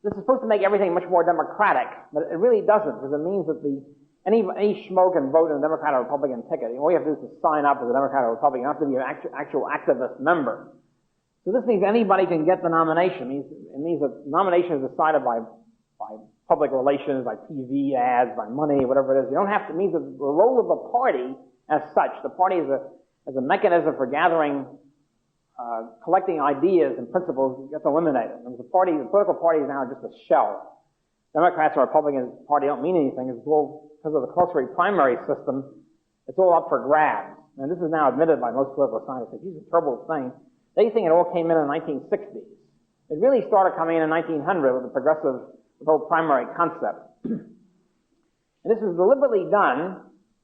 This is supposed to make everything much more democratic, but it really doesn't, because it means that any schmo can vote in a Democrat or Republican ticket. All you have to do is to sign up as a Democrat or Republican. You don't have to be an actual activist member. So this means anybody can get the nomination. It means that the nomination is decided by public relations, by TV ads, by money, whatever it is. You don't have to. It means that the role of the party as such, the party is a mechanism for gathering, collecting ideas and principles, gets eliminated. And the political party is now just a shell. Democrats or Republican Party don't mean anything. It's all because of the compulsory primary system. It's all up for grabs. And this is now admitted by most political scientists. This is a terrible thing. They think it all came in the 1960s. It really started coming in 1900 with the whole primary concept. And this was deliberately done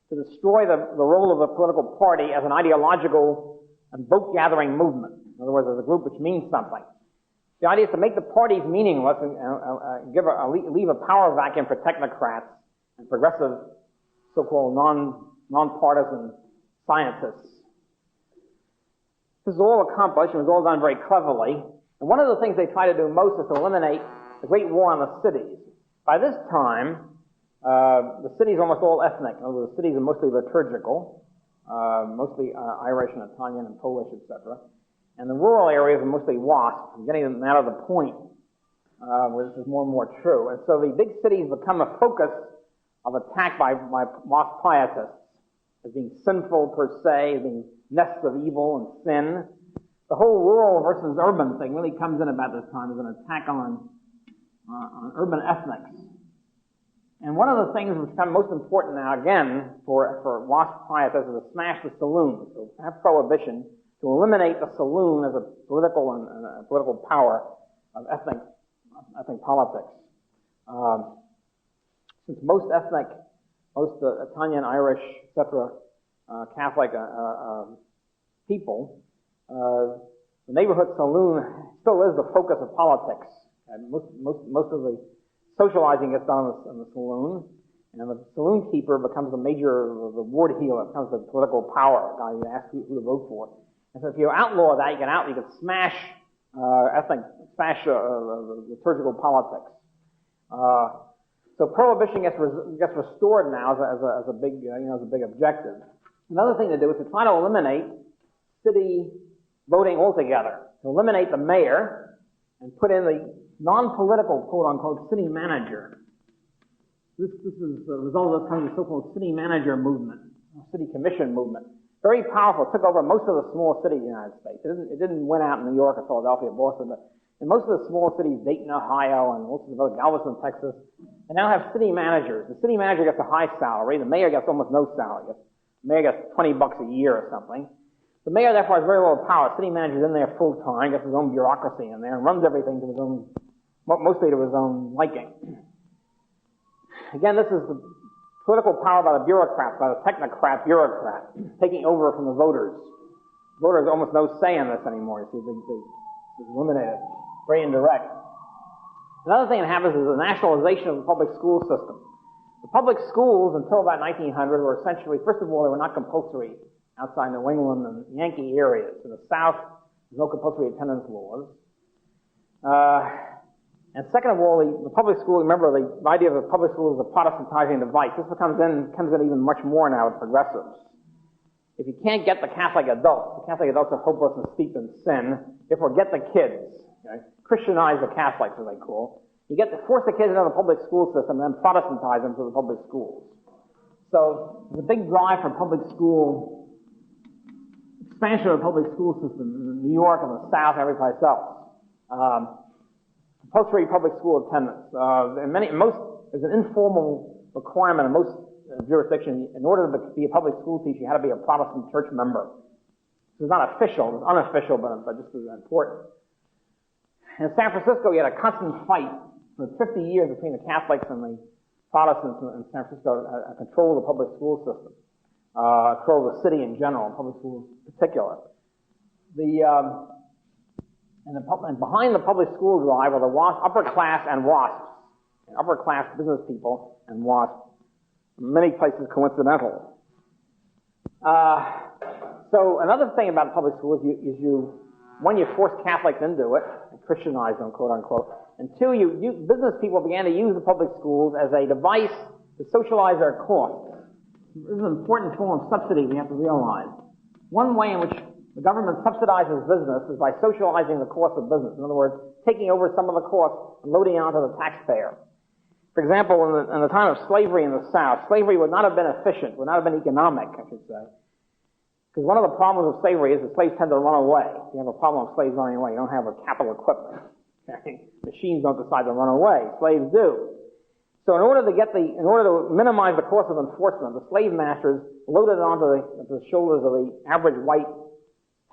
to destroy the role of the political party as an ideological and vote-gathering movement. In other words, as a group which means something. The idea is to make the parties meaningless and leave a power vacuum for technocrats and progressive, so-called non-partisan scientists. This is all accomplished, and it was all done very cleverly. And one of the things they try to do most is to eliminate the Great War on the cities. By this time, the cities are almost all ethnic. In other words, the cities are mostly liturgical, mostly Irish and Italian and Polish, etc. And the rural areas are mostly WASPS. I'm getting them out of the point, where this is more and more true. And so the big cities become a focus of attack by WASP pietists as being sinful per se, as being nests of evil and sin. The whole rural versus urban thing really comes in about this time as an attack on urban ethnics. And one of the things which becomes most important now, again, for WASP pietists is to smash the saloon, so have prohibition, to eliminate the saloon as a political and political power of ethnic politics. Since most Italian, Irish, etc., Catholic people, the neighborhood saloon still is the focus of politics. And most of the socializing gets done in the saloon, and the saloon keeper becomes the ward healer, becomes the political power guy you ask who to vote for. And so if you outlaw that, you can smash liturgical politics. So prohibition gets restored now as a big objective. Another thing to do is to try to eliminate city voting altogether. To eliminate the mayor and put in the non-political, quote-unquote, city manager. This is the result of this kind of so-called city manager movement, city commission movement. Very powerful. It took over most of the small cities in the United States. It didn't win out in New York or Philadelphia or Boston, but in most of the small cities, Dayton, Ohio, and most of the Galveston, Texas, they now have city managers. The city manager gets a high salary. The mayor gets almost no salary. The mayor gets $20 a year or something. The mayor, therefore, has very little power. The city manager's in there full time, gets his own bureaucracy in there, and runs everything to his own, mostly to his own liking. Again, this is the political power by the bureaucrats, by the technocrat bureaucrat, taking over from the voters. Voters have almost no say in this anymore. You see, they eliminate it. Very indirect. Another thing that happens is the nationalization of the public school system. The public schools, until about 1900, were essentially, first of all, they were not compulsory outside New England and Yankee areas. In the South, there's no compulsory attendance laws. And second of all, the public school, remember, the idea of the public school is a Protestantizing device. This comes in even much more now with progressives. If you can't get the Catholic adults are hopeless and steeped in sin, therefore get the kids. Okay? Christianize the Catholics, as they call. You get to force the kids into the public school system and then Protestantize them to the public schools. So there's a big drive for public school, expansion of the public school system in New York and the South and every place else. Compulsory public school attendance. There's an informal requirement in most jurisdictions. In order to be a public school teacher, you had to be a Protestant church member. So it's not official, it's unofficial, but just as important. In San Francisco, you had a constant fight for 50 years between the Catholics and the Protestants in San Francisco to control the public school system, control the city in general, public schools in particular. And behind the public school drive are the upper class and WASPs, upper class business people and WASPs. In many places coincidental. So another thing about public schools is you force Catholics into it, and Christianize them, quote unquote, And two, business people began to use the public schools as a device to socialize their costs. This is an important form of subsidy we have to realize. One way in which the government subsidizes business is by socializing the cost of business. In other words, taking over some of the costs and loading it onto the taxpayer. For example, in the time of slavery in the South, slavery would not have been efficient, would not have been economic, I should say. Because one of the problems of slavery is that slaves tend to run away. If you have a problem with slaves running away, you don't have a capital equipment. Machines don't decide to run away. Slaves do. So in order to minimize the cost of enforcement, the slave masters loaded it onto the shoulders of the average white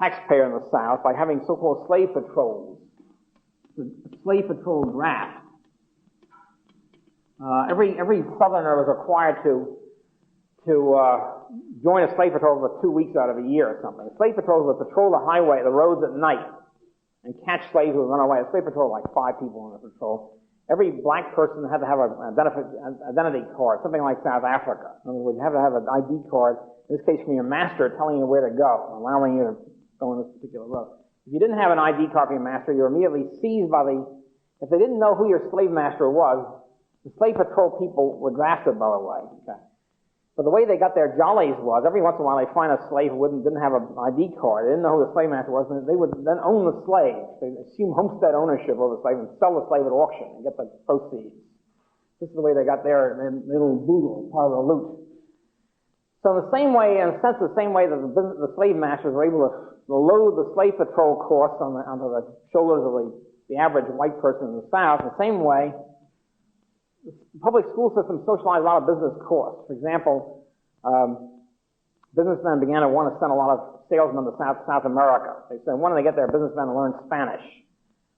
taxpayer in the South by having so-called slave patrols. The slave patrol draft. Every Southerner was required to join a slave patrol for 2 weeks out of a year or something. The slave patrols would patrol the highway, the roads at night, and catch slaves who would run away. A slave patrol had like 5 people on the patrol. Every black person had to have an identity card, something like South Africa. In other words, you have to have an ID card, in this case from your master, telling you where to go, allowing you to go on this particular road. If you didn't have an ID card from your master, you were immediately seized if they didn't know who your slave master was, the slave patrol people were drafted, by the way. Okay. But the way they got their jollies was, every once in a while they find a slave who didn't have an ID card. They didn't know who the slave master was, and they would then own the slave. They'd assume homestead ownership over the slave and sell the slave at auction and get the proceeds. This is the way they got their little boodle, part of the loot. So in the same way, in a sense, the same way that the slave masters were able to load the slave patrol costs onto the shoulders of the average white person in the South, the same way, the public school system socialized a lot of business costs. For example, businessmen began to want to send a lot of salesmen to South America. They said, why don't they get their businessmen to learn Spanish?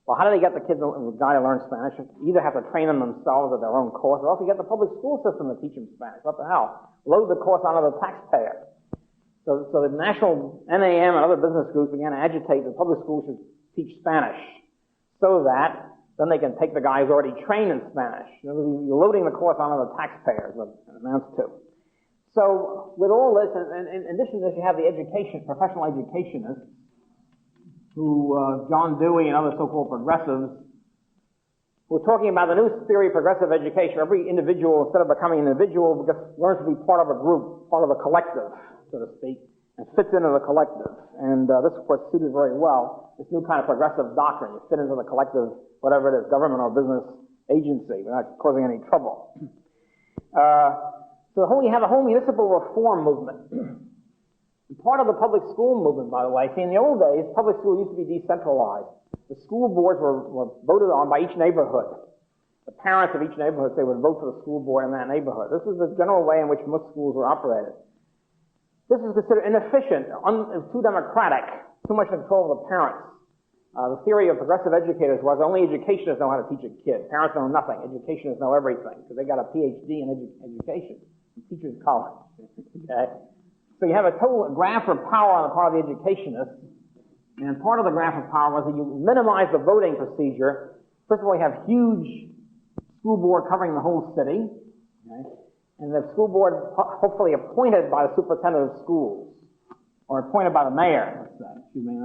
Well, how do they get the guy to learn Spanish? You either have to train them themselves at their own cost, or else you get the public school system to teach them Spanish. What the hell? Load the cost onto the taxpayer. So the national NAM and other business groups began to agitate that public schools should teach Spanish, so that then they can take the guy who's already trained in Spanish. You're loading the cost onto the taxpayers, what it amounts to. So with all this, and in addition to this, you have the professional educationists, who John Dewey and other so-called progressives, who are talking about the new theory of progressive education. Every individual, instead of becoming an individual, learns to be part of a group, part of a collective, so to speak, and fits into the collective. And this, of course, suited very well this new kind of progressive doctrine. You fit into the collective, whatever it is, government or business agency, without causing any trouble. So you have a whole municipal reform movement. Part of the public school movement, by the way, see, in the old days, public school used to be decentralized. The school boards were voted on by each neighborhood. The parents of each neighborhood, they would vote for the school board in that neighborhood. This is the general way in which most schools were operated. This is considered inefficient, too democratic, too much control of the parents. The theory of progressive educators was only educationists know how to teach a kid. Parents know nothing. Educationists know everything, because they got a PhD in education from Teachers College. Okay? So you have a total graph of power on the part of the educationists, and part of the graph of power was that you minimize the voting procedure. First of all, you have huge school board covering the whole city, okay? And the school board hopefully appointed by the superintendent of schools, or appointed by the mayor, let's say. Excuse me.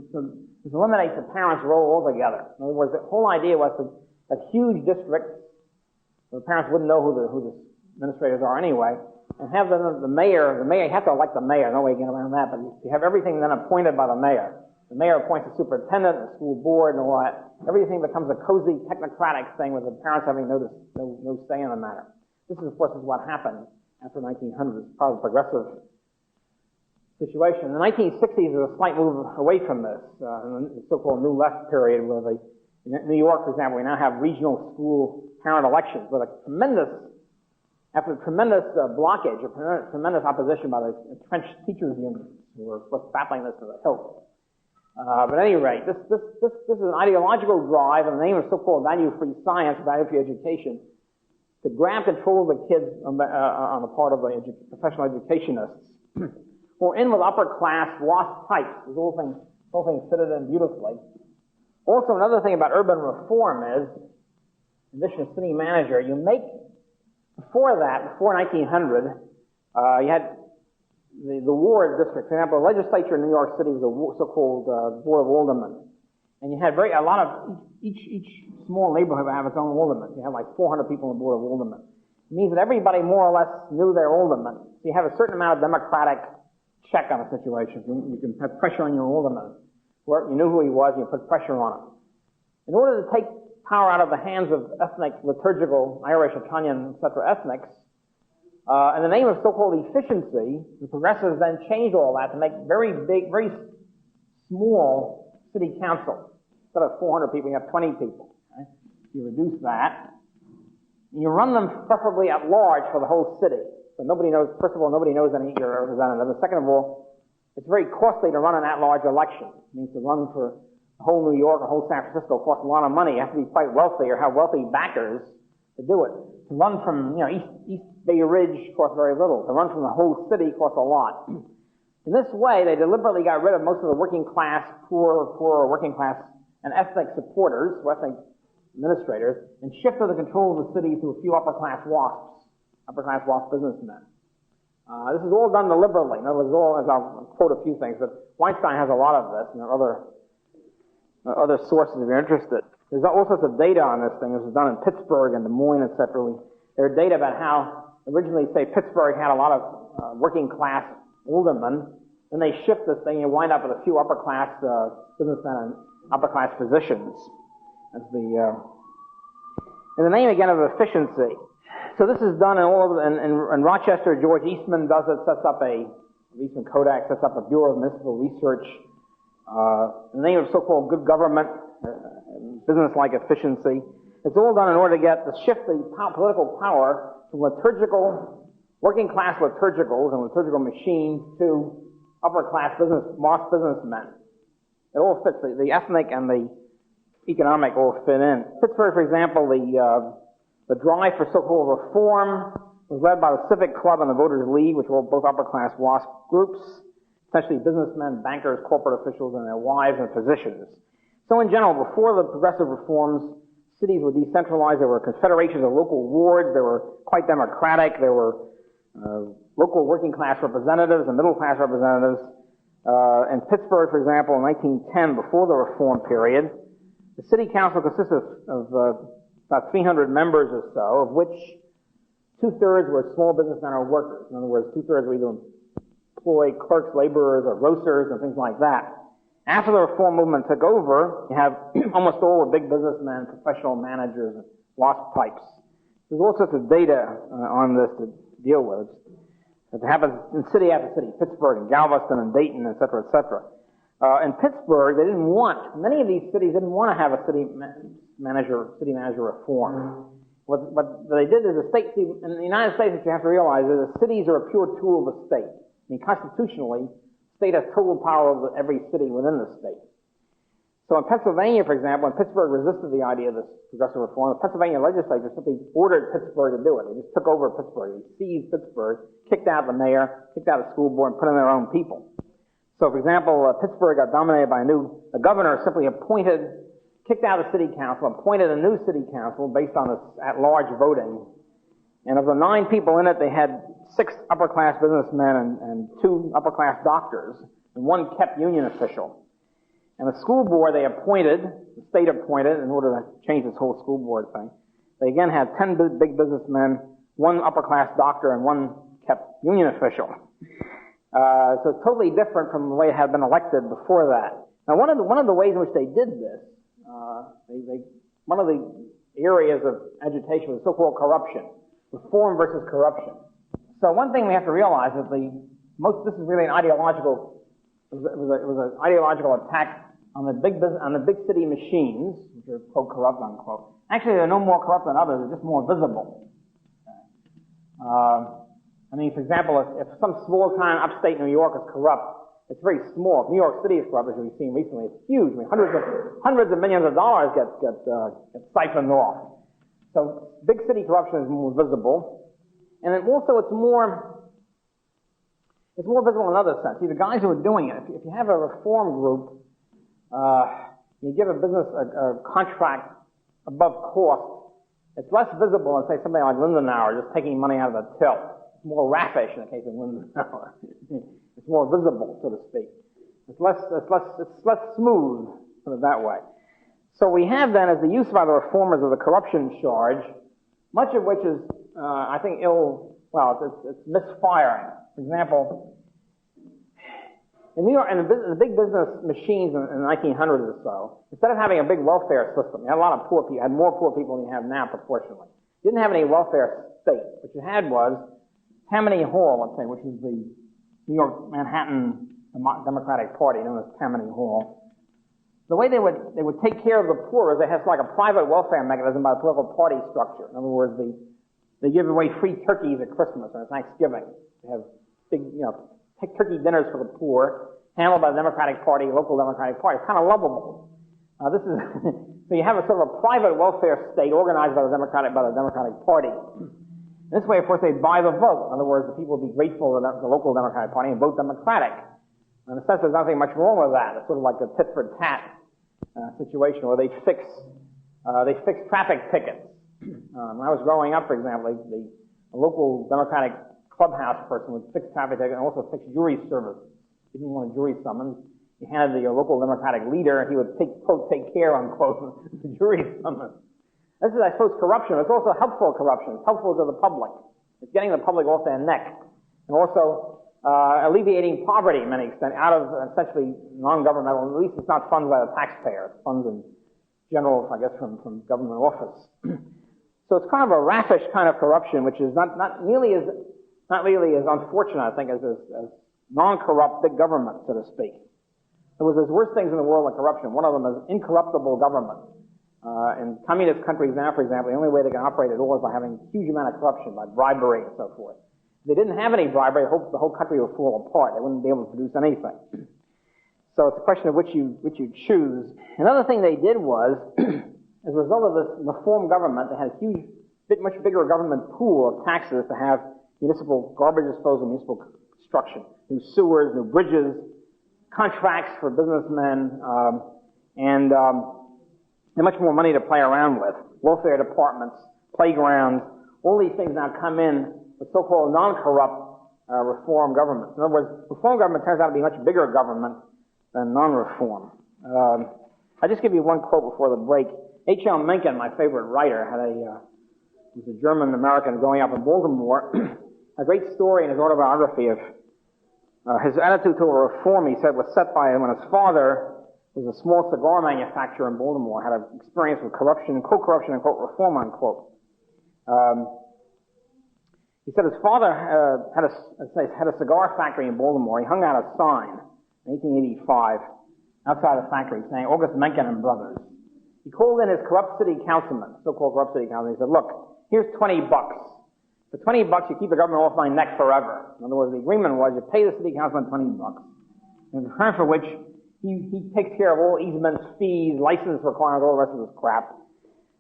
So this eliminates the parents' role altogether. In other words, the whole idea was to have huge districts, so the parents wouldn't know who the administrators are anyway, and have the mayor, you have to elect the mayor, no way you get around that, but you have everything then appointed by the mayor. The mayor appoints the superintendent, the school board, and all that. Everything becomes a cozy, technocratic thing with the parents having no say in the matter. This is, of course, what happened after 1900. It's part of a progressive situation. In the 1960s, there was a slight move away from this, in the so-called New Left period, where in New York, for example, we now have regional school parent elections with after a tremendous blockage, a tremendous opposition by the entrenched teachers' unions, who were battling this to the hilt. But at any rate, this is an ideological drive in the name of so-called value-free science, value-free education, to grab control of the kids on the part of the professional educationists, who are in with upper-class WASP types. This whole thing fitted in beautifully. Also, another thing about urban reform is, in addition to city manager, before 1900, you had the ward district. For example, the legislature in New York City was a so-called Board of Aldermen. And you had a lot of, each small neighborhood would have its own alderman. You had like 400 people on the board of aldermen. It means that everybody more or less knew their alderman. So you have a certain amount of democratic check on a situation. You can put pressure on your alderman. You knew who he was, and you put pressure on him. In order to take power out of the hands of ethnic, liturgical, Irish, Italian, etc. ethnics, in the name of so-called efficiency, the progressives then changed all that to make very big, very small city council. Instead of 400 people, you have 20 people. Okay? You reduce that. And you run them preferably at large for the whole city. So nobody knows, first of all, nobody knows any of your representatives. And second of all, it's very costly to run an at-large election. It means to run for the whole New York or whole San Francisco costs a lot of money. You have to be quite wealthy or have wealthy backers to do it. To run from, East Bay Ridge costs very little. To run from the whole city costs a lot. In this way, they deliberately got rid of most of the working class, poor working class, and ethnic supporters, or ethnic administrators, and shifted the control of the city to a few upper-class WASP businessmen. This is all done deliberately. In other words, I'll quote a few things, but Weinstein has a lot of this, and there are other sources if you're interested. There's all sorts of data on this thing. This was done in Pittsburgh and Des Moines, etc. There are data about how originally, say, Pittsburgh had a lot of working-class aldermen. Then they shift this thing and wind up with a few upper-class businessmen and upper-class positions. That's in the name, again, of efficiency. So this is done in Rochester. George Eastman does it, Eastman Kodak sets up a Bureau of Municipal Research in the name of so-called good government, business-like efficiency. It's all done in order to shift the political power from working-class liturgicals and liturgical machines to upper-class businessmen. It all fits. The ethnic and the economic all fit in. Pittsburgh, for example, the drive for so-called reform was led by the Civic Club and the Voters League, which were both upper-class WASP groups, essentially businessmen, bankers, corporate officials, and their wives and physicians. So in general, before the progressive reforms, cities were decentralized. There were confederations of local wards. They were quite democratic. There were local working-class representatives and middle-class representatives. In Pittsburgh, for example, in 1910, before the reform period, the city council consisted of about 300 members or so, of which two-thirds were small businessmen or workers. In other words, two-thirds were either employed clerks, laborers, or grocers, and things like that. After the reform movement took over, you have almost all the big businessmen, professional managers, and WASP types. There's all sorts of data on this to deal with. It happens in city after city, Pittsburgh and Galveston and Dayton, et cetera, et cetera. In Pittsburgh, many of these cities didn't want to have a city manager reform. What they did is in the United States, what you have to realize is that cities are a pure tool of the state. I mean, constitutionally, the state has total power over every city within the state. So in Pennsylvania, for example, when Pittsburgh resisted the idea of this progressive reform, the Pennsylvania legislature simply ordered Pittsburgh to do it. They just took over Pittsburgh. They seized Pittsburgh, kicked out the mayor, kicked out the school board, and put in their own people. So, for example, Pittsburgh got dominated by the governor simply kicked out the city council, appointed a new city council based on this at-large voting. And of the 9 people in it, they had 6 upper-class businessmen and 2 upper-class doctors, and 1 kept union official. And the school board the state appointed in order to change this whole school board thing. They again had 10 big businessmen, 1 upper-class doctor, and 1 kept union official. So it's totally different from the way it had been elected before that. Now, one of the ways in which they did this, one of the areas of agitation was so-called corruption, reform versus corruption. So one thing we have to realize is this is really an ideological. It was an ideological attack on the big city machines, which are quote corrupt unquote. Actually, they're no more corrupt than others; they're just more visible. For example, if some small town upstate New York is corrupt, it's very small. If New York City is corrupt, as we've seen recently, it's huge. Hundreds of millions of dollars get siphoned off. So big city corruption is more visible, and then also it's more visible in another sense. See, the guys who are doing it, if you have a reform group, you give a business a contract above cost, it's less visible than, say, somebody like Lindenauer just taking money out of the till. It's more raffish in the case of Lindenauer. It's more visible, so to speak. It's less smooth, put it that way. So we have then, as the use by the reformers of the corruption charge, much of which is, I think, it's misfiring. For example, in New York, in the big business machines in the 1900s or so, instead of having a big welfare system, you had a lot of poor people, you had more poor people than you have now proportionally. You didn't have any welfare state. What you had was Tammany Hall, let's say, which is the New York, Manhattan Democratic Party, known as Tammany Hall. The way they would take care of the poor is they have like a private welfare mechanism by the political party structure. In other words, they give away free turkeys at Christmas and at Thanksgiving. They have big, turkey dinners for the poor, handled by the Democratic Party, local Democratic Party. It's kind of lovable. So you have a sort of a private welfare state organized by the Democratic Party. This way, of course, they buy the vote. In other words, the people would be grateful to the local Democratic Party and vote Democratic. In a sense, there's nothing much wrong with that. It's sort of like a tit-for-tat situation where they fix traffic tickets. When I was growing up, for example, the local Democratic clubhouse person would fix traffic tickets and also fix jury service. He didn't want a jury summons. He handed the local Democratic leader, and he would take care, unquote, the jury summons. This is, I suppose, corruption. It's also helpful corruption. It's helpful to the public. It's getting the public off their neck. And also alleviating poverty to many extent out of essentially non-governmental, at least it's not funded by the taxpayer. It's funded in general, I guess, from government office. So it's kind of a raffish kind of corruption, which is not really as unfortunate, I think, as non-corrupt big government, so to speak. There's worse things in the world than corruption. One of them is incorruptible government. In communist countries now, for example, the only way they can operate at all is by having a huge amount of corruption, by bribery and so forth. If they didn't have any bribery, the whole country would fall apart. They wouldn't be able to produce anything. So it's a question of which you choose. Another thing they did was, as a result of this reform government, they had a much bigger government pool of taxes to have municipal garbage disposal, municipal construction, new sewers, new bridges, contracts for businessmen, and much more money to play around with. Welfare departments, playgrounds, all these things now come in with so-called non-corrupt reform governments. In other words, reform government turns out to be a much bigger government than non-reform. I'll just give you one quote before the break. H.L. Mencken, my favorite writer, was a German-American growing up in Baltimore, a great story in his autobiography of his attitude to reform, he said, was set by when his father was a small cigar manufacturer in Baltimore, had an experience with corruption, quote, reform, unquote. He said his father had a cigar factory in Baltimore. He hung out a sign in 1885 outside the factory saying, August Mencken and Brothers. He called in his corrupt city councilman, so-called corrupt city councilman. He said, look, here's $20. For $20, you keep the government off my neck forever. In other words, the agreement was you pay the city councilman $20, in return for which he takes care of all easements, fees, license requirements, all the rest of this crap.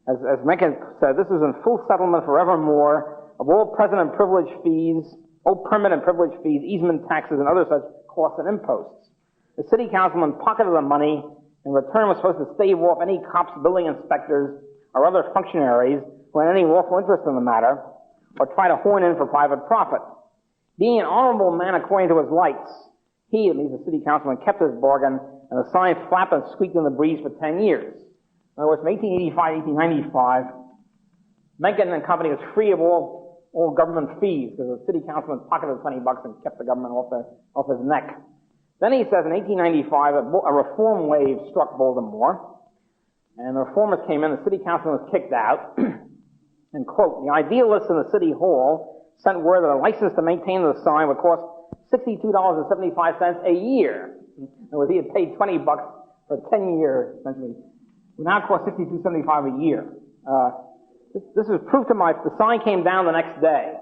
As Mencken said, this is in full settlement forevermore of all present and privilege fees, all permit and privilege fees, easement taxes, and other such costs and imposts. The city councilman pocketed the money. In return, was supposed to stave off any cops, building inspectors, or other functionaries who had any lawful interest in the matter, or try to horn in for private profit. Being an honorable man according to his lights, he, at least the city councilman, kept his bargain, and the sign flapped and squeaked in the breeze for 10 years. In other words, from 1885 to 1895, Mencken and company was free of all government fees, because the city councilman pocketed $20 and kept the government off his neck. Then he says in 1895, a reform wave struck Baltimore, and the reformers came in, the city councilman was kicked out, and quote, the idealists in the city hall sent word that a license to maintain the sign would cost $62.75 a year. In other words, he had paid $20 for 10 years, essentially. It would now cost $62.75 a year. This was proof to the sign came down the next day.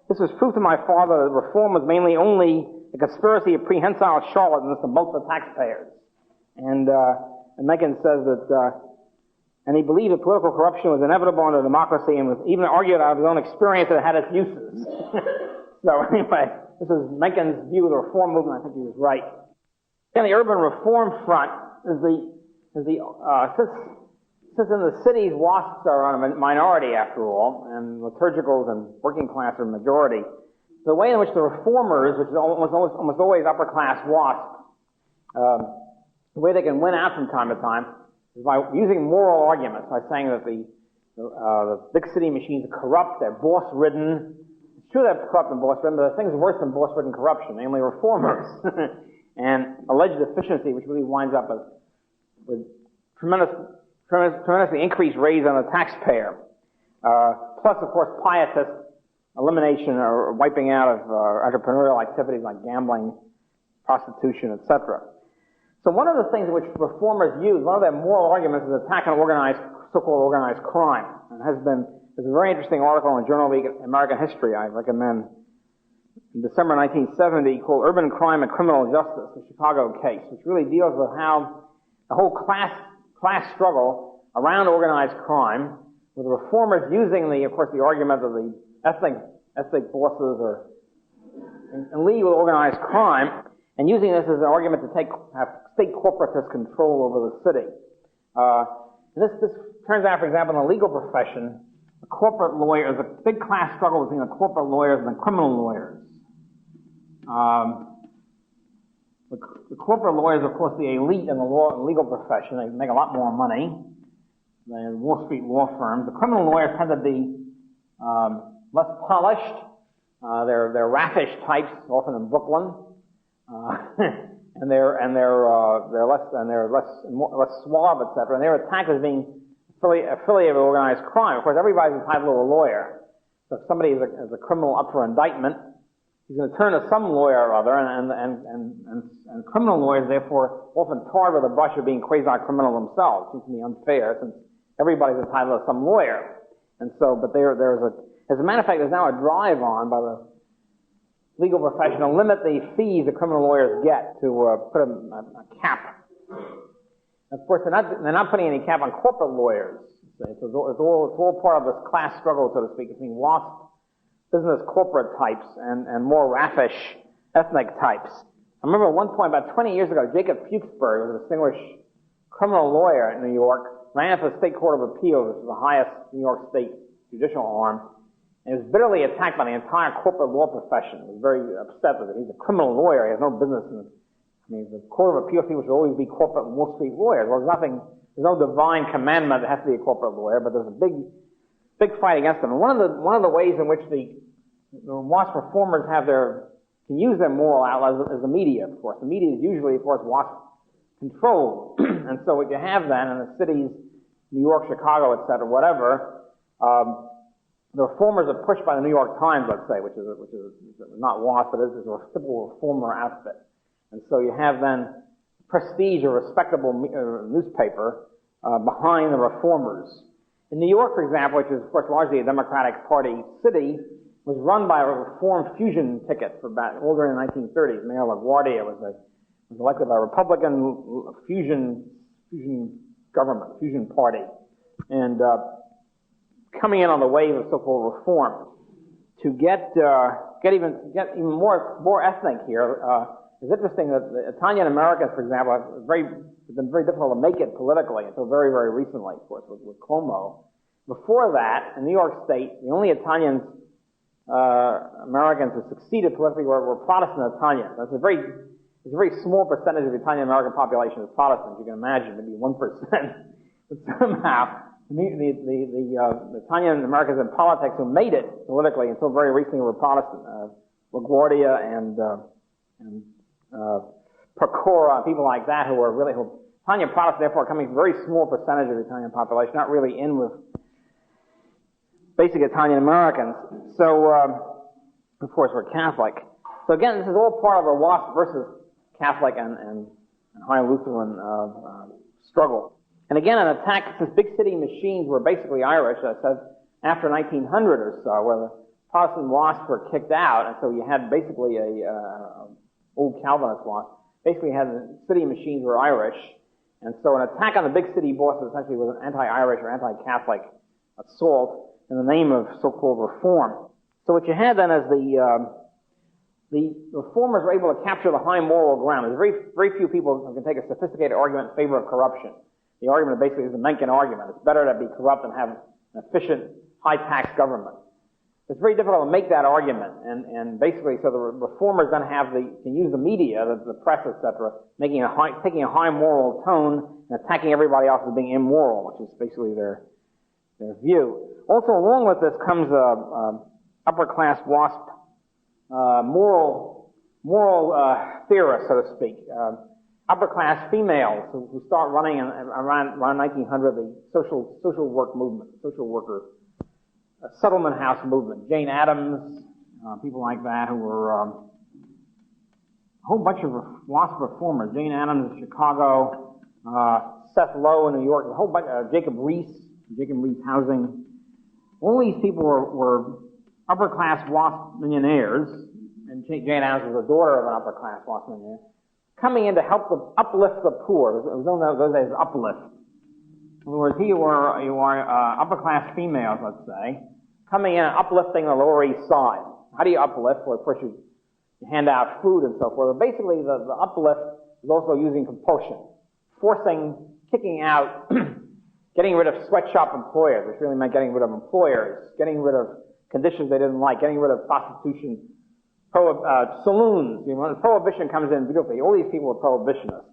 This was proof to my father that reform was mainly only a conspiracy of prehensile charlatans to mulch the taxpayers. And Mencken says that, and he believed that political corruption was inevitable in a democracy and was even argued out of his own experience that it had its uses. So anyway, this is Mencken's view of the reform movement. I think he was right. On the urban reform front since in the cities WASPs are on a minority after all, and liturgicals and working class are majority, the way in which the reformers, which is almost always upper class WASP, the way they can win out from time to time is by using moral arguments, by saying that the big city machines are corrupt, they're boss-ridden. It's true they're corrupt and boss-ridden, but there are things worse than boss-ridden corruption, namely reformers, and alleged efficiency, which really winds up with tremendously increased raise on the taxpayer. Plus, of course, pietist elimination or wiping out of entrepreneurial activities like gambling, prostitution, etc. So one of the things which reformers use, one of their moral arguments, is attack on so-called organized crime. And there's a very interesting article in the Journal of American History I recommend in December 1970 called Urban Crime and Criminal Justice, the Chicago case, which really deals with how the whole class struggle around organized crime, with the reformers using of course, the argument of the ethnic bosses or in league with organized crime, and using this as an argument to have state corporatist control over the city. And this turns out, for example, in the legal profession, the corporate lawyers, a big class struggle between the corporate lawyers and the criminal lawyers. The corporate lawyers, of course, the elite in the legal profession. They make a lot more money than Wall Street law firms. The criminal lawyers tend to be less polished. They're raffish types, often in Brooklyn, and they're less suave, etc. And they're attacked as being affiliated with organized crime. Of course, everybody's entitled to a lawyer. So if somebody is a criminal up for indictment, he's going to turn to some lawyer or other, and criminal lawyers, therefore, often tarred with a brush of being quasi-criminal themselves. It seems to be unfair, since everybody's entitled to some lawyer. And so, but as a matter of fact, there's now a drive on by the legal profession to limit the fees that criminal lawyers get, to put a cap. Of course, they're not putting any cap on corporate lawyers. It's all part of this class struggle, so to speak, between WASPS business corporate types and more raffish ethnic types. I remember at one point, about 20 years ago, Jacob Fuchsberg was a distinguished criminal lawyer in New York, ran for the State Court of Appeals, which is the highest New York State judicial arm, and was bitterly attacked by the entire corporate law profession. He was very upset with it. He's a criminal lawyer. He has no business in it. The Court of Appeals people should always be corporate Wall Street lawyers. Well, there's no divine commandment that has to be a corporate lawyer, but there's a big fight against them. And one of the ways in which the WASP reformers can use their moral outlet is the media, of course. The media is usually, of course, WASP controlled. And so what you have then in the cities, New York, Chicago, et cetera, whatever, the reformers are pushed by the New York Times, let's say, which is not WASP, but is a typical reformer outfit. And so you have then prestige or respectable newspaper behind the reformers. In New York, for example, which is, of course, largely a Democratic Party city, was run by a reform fusion ticket for all during the 1930s. Mayor LaGuardia was elected by a Republican fusion government, fusion party, and coming in on the wave of so-called reform. To get even more ethnic here, it's interesting that the Italian Americans, for example, have been very difficult to make it politically until very, very recently, of course, with Cuomo. Before that, in New York State, the only Italian Americans who succeeded politically were Protestant Italians. That's a very small percentage of the Italian American population is Protestant. You can imagine, maybe 1%. But somehow, the Italian Americans in politics who made it politically until very recently were Protestant. LaGuardia and Procora, people like that who Italian Protestants, therefore, coming from a very small percentage of the Italian population, not really in with basic Italian Americans. So, of course, we're Catholic. So again, this is all part of a WASP versus Catholic and High Lutheran struggle. And again, an attack, since big city machines were basically Irish, I said, after 1900 or so, where the Protestant WASPs were kicked out, and so you had basically old Calvinist WASP, basically had the city machines were Irish, and so an attack on the big city bosses essentially was an anti-Irish or anti-Catholic assault in the name of so-called reform. So what you had then is the reformers were able to capture the high moral ground. There's very few people who can take a sophisticated argument in favor of corruption. The argument basically is the Mencken argument. It's better to be corrupt and have an efficient, high-tax government. it's very difficult to make that argument, and basically, so the reformers then can use the media, the press, etc., taking a high moral tone and attacking everybody else as being immoral, which is basically their view. Also, along with this comes upper class WASP moral theorists, so to speak. Upper class females who start running around 1900 the social work movement, social worker. Settlement house movement. Jane Addams, people like that who were a whole bunch of WASP reformers. Jane Addams in Chicago, Seth Lowe in New York, a whole bunch. Jacob Reese Housing. All these people were upper class WASP millionaires, and Jane Addams was the daughter of an upper class WASP millionaire, coming in to help uplift the poor. It was known those days uplift. In other words, you are upper class females, let's say, coming in and uplifting the Lower East Side. How do you uplift? Well, of course, you hand out food and so forth. But basically, the uplift is also using compulsion, kicking out, getting rid of sweatshop employers, which really meant getting rid of employers, getting rid of conditions they didn't like, getting rid of prostitution, saloons. Prohibition comes in beautifully. All these people were prohibitionists.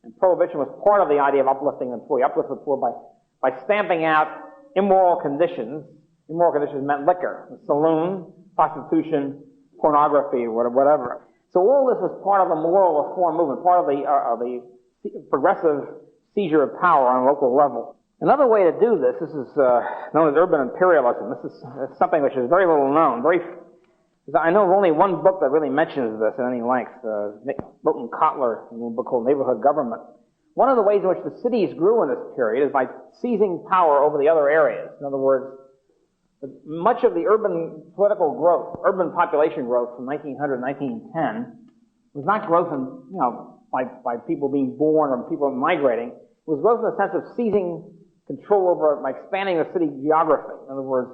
And prohibition was part of the idea of uplifting the poor. You uplift the poor by stamping out immoral conditions. Immoral conditions meant liquor, saloon, prostitution, pornography, whatever. So all this was part of the moral reform movement, part of the progressive seizure of power on a local level. Another way to do this is known as urban imperialism. This is something which is very little known. I know of only one book that really mentions this at any length, Milton Kotler, in a book called Neighborhood Government. One of the ways in which the cities grew in this period is by seizing power over the other areas. In other words, much of the urban political growth, urban population growth from 1900 to 1910 was not growth by people being born or people migrating. It was growth in the sense of seizing control over, by expanding the city geography. In other words,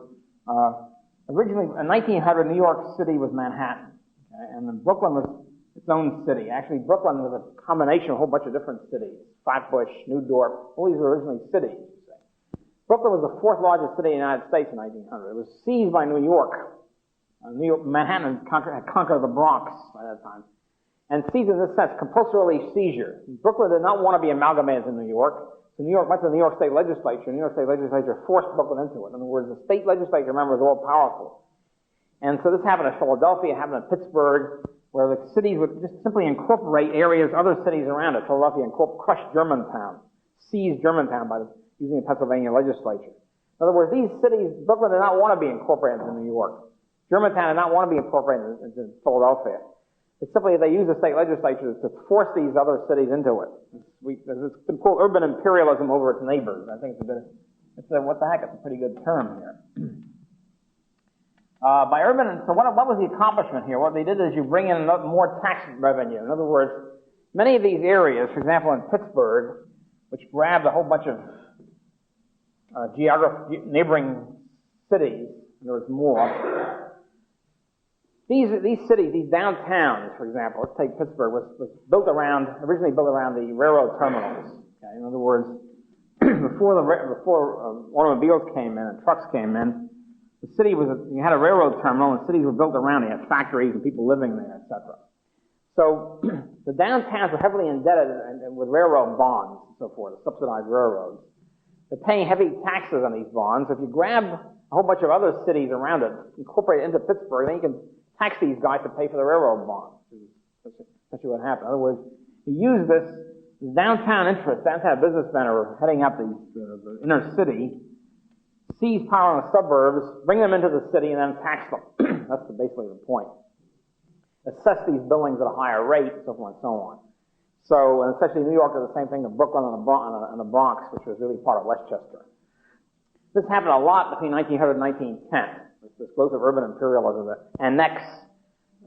originally, in 1900, New York City was Manhattan, okay? And then Brooklyn was its own city. Actually, Brooklyn was a combination of a whole bunch of different cities. Flatbush, New Dorp, all these were originally cities. Brooklyn was the fourth largest city in the United States in 1900. It was seized by New York. Manhattan had conquered the Bronx by that time. And seized in this sense, compulsorily seizure. Brooklyn did not want to be amalgamated to New York. So New York went to the New York State Legislature. The New York State Legislature forced Brooklyn into it. In other words, the state legislature, remember, was all powerful. And so this happened in Philadelphia, it happened in Pittsburgh, where the cities would just simply incorporate areas, other cities around it. Philadelphia crushed Germantown, seized Germantown by using the Pennsylvania legislature. In other words, these cities, Brooklyn did not want to be incorporated into New York. Germantown did not want to be incorporated into Philadelphia. It's simply they used the state legislature to force these other cities into it. It's been called urban imperialism over its neighbors. I think what the heck, it's a pretty good term here. So what was the accomplishment here? What they did is you bring in more tax revenue. In other words, many of these areas, for example in Pittsburgh, which grabbed a whole bunch of neighboring cities, and there was more. These cities, these downtowns, for example, let's take Pittsburgh, was originally built around the railroad terminals. Okay? In other words, before automobiles came in and trucks came in, the city you had a railroad terminal and cities were built around it. You had factories and people living there, etc. So the downtowns were heavily indebted with railroad bonds and so forth, subsidized railroads. They're paying heavy taxes on these bonds. If you grab a whole bunch of other cities around it, incorporate it into Pittsburgh, then you can tax these guys to pay for the railroad bonds. That's essentially what happened. In other words, you use this downtown businessmen are heading up the inner city, seize power in the suburbs, bring them into the city, and then tax them. That's basically the point. Assess these buildings at a higher rate, so forth and so on. So, and especially New York is the same thing in Brooklyn and the Bronx, which was really part of Westchester. This happened a lot between 1900 and 1910. This growth of urban imperialism that annex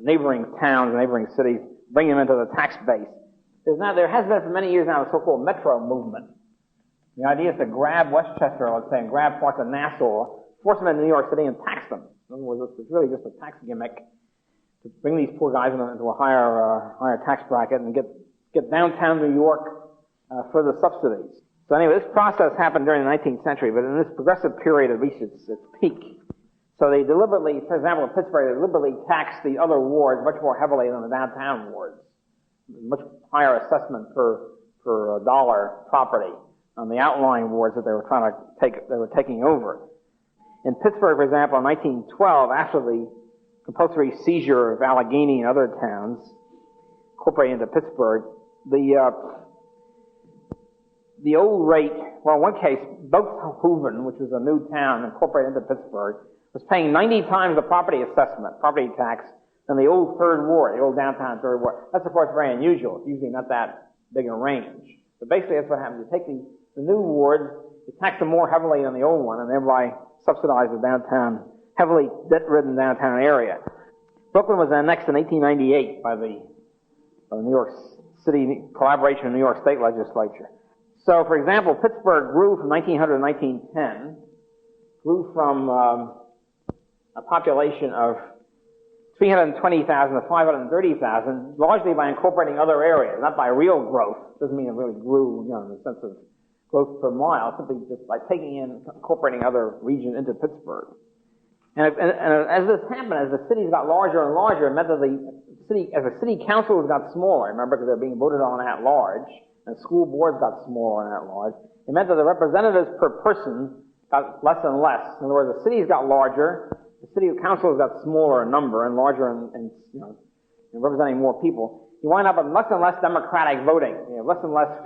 neighboring towns and neighboring cities, bring them into the tax base. There has been for many years now a so-called metro movement. The idea is to grab Westchester, let's say, and grab parts of Nassau, force them into New York City and tax them. In other words, it's really just a tax gimmick to bring these poor guys into a higher tax bracket and get downtown New York for the subsidies. So anyway, this process happened during the 19th century, but in this progressive period it reached its peak So they deliberately, for example, in Pittsburgh, they deliberately taxed the other wards much more heavily than the downtown wards. Much higher assessment per dollar property on the outlying wards that they were taking over. In Pittsburgh, for example, in 1912, after the compulsory seizure of Allegheny and other towns incorporated into Pittsburgh, the old rate, well, in one case, Bookhoven, which was a new town incorporated into Pittsburgh, was paying 90 times the property tax, than the old third ward, the old downtown third ward. That's, of course, very unusual. It's usually not that big a range. But basically, that's what happens. You take the new ward, you tax them more heavily than the old one, and thereby subsidize the downtown, heavily debt-ridden downtown area. Brooklyn was annexed in 1898 by the New York City collaboration of the New York State Legislature. So, for example, Pittsburgh grew from 1900 to 1910, grew from a population of 320,000 to 530,000, largely by incorporating other areas, not by real growth. Doesn't mean it really grew, in the sense of growth per mile, simply just by incorporating other regions into Pittsburgh. And as this happened, as the cities got larger and larger, it meant that as the city councils got smaller, remember, because they're being voted on at large, and school boards got smaller and at large, it meant that the representatives per person got less and less. In other words, the cities got larger, the city councils got smaller in number and larger and representing more people. You wind up with less and less democratic voting.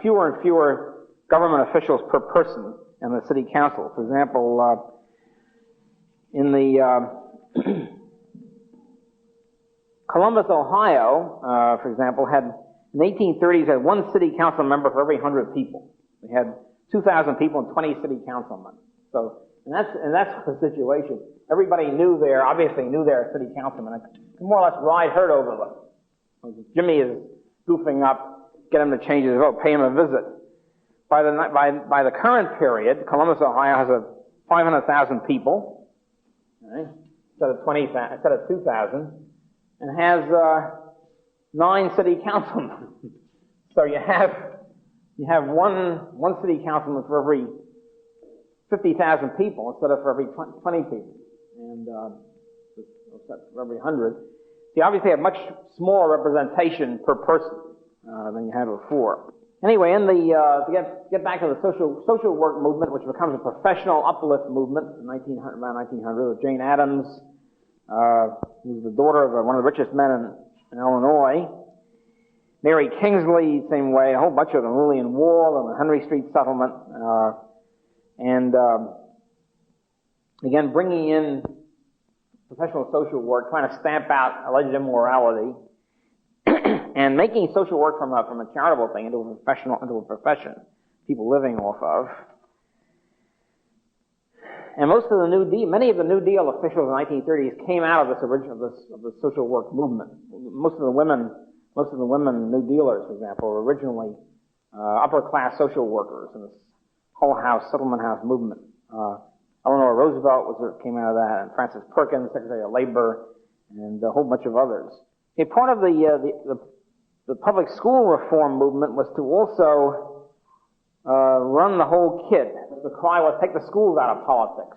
Fewer and fewer government officials per person in the city council. For example, in the Columbus, Ohio, for example, in the 1830s had one city council member for every 100 people. They had 2,000 people and 20 city councilmen. So, and that's the situation. Everybody obviously knew their city councilman. I could more or less ride herd over them. Jimmy is goofing up, get him to change his vote, pay him a visit. By the current period, Columbus, Ohio has 500,000 people, right, instead of 2,000, and has 9 city councilmen. So you have one city councilman for every 50,000 people instead of for every 20 people, and for every 100. So you obviously have much smaller representation per person than you had before. Anyway, to get back to the social work movement, which becomes a professional uplift movement around 1900, with Jane Addams, who was the daughter of one of the richest men in Illinois. Mary Kingsley, same way, a whole bunch of them, Lillian Wall and the Henry Street Settlement, and again, bringing in professional social work, trying to stamp out alleged immorality, and making social work from a charitable thing into a profession, people living off of. And many of the New Deal officials in the 1930s came out of the social work movement. Most of the women New Dealers, for example, were originally upper class social workers in this Hull House, Settlement House movement. Eleanor Roosevelt came out of that, and Francis Perkins, Secretary of Labor, and a whole bunch of others. A part of the public school reform movement was to also run the whole kit. The cry was, take the schools out of politics.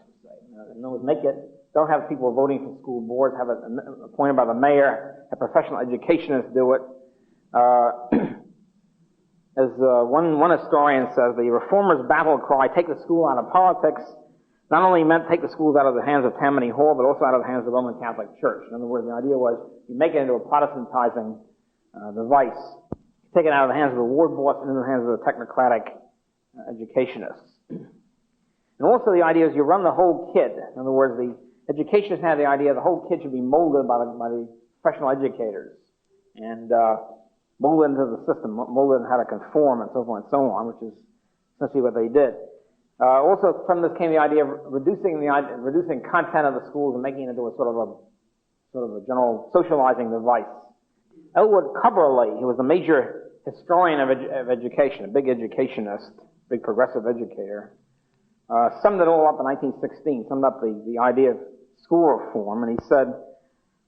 Don't have people voting for school boards, have it appointed by the mayor, have professional educationists do it. As one historian says, the reformers' battle cry, take the school out of politics, not only meant take the schools out of the hands of Tammany Hall, but also out of the hands of the Roman Catholic Church. In other words, the idea was you make it into a Protestantizing device. Take it out of the hands of the ward boss and into the hands of the technocratic educationists. And also the idea is you run the whole kid. In other words, the educationists had the idea the whole kid should be molded by the professional educators and molded into the system, molded in how to conform and so forth and so on, which is essentially what they did. Also from this came the idea of reducing content of the schools and making it into a sort of a general socializing device. Elwood Cubberley, who was a major historian of education, a big educationist, big progressive educator, summed it all up in 1916, summed up the idea of school reform, and he said,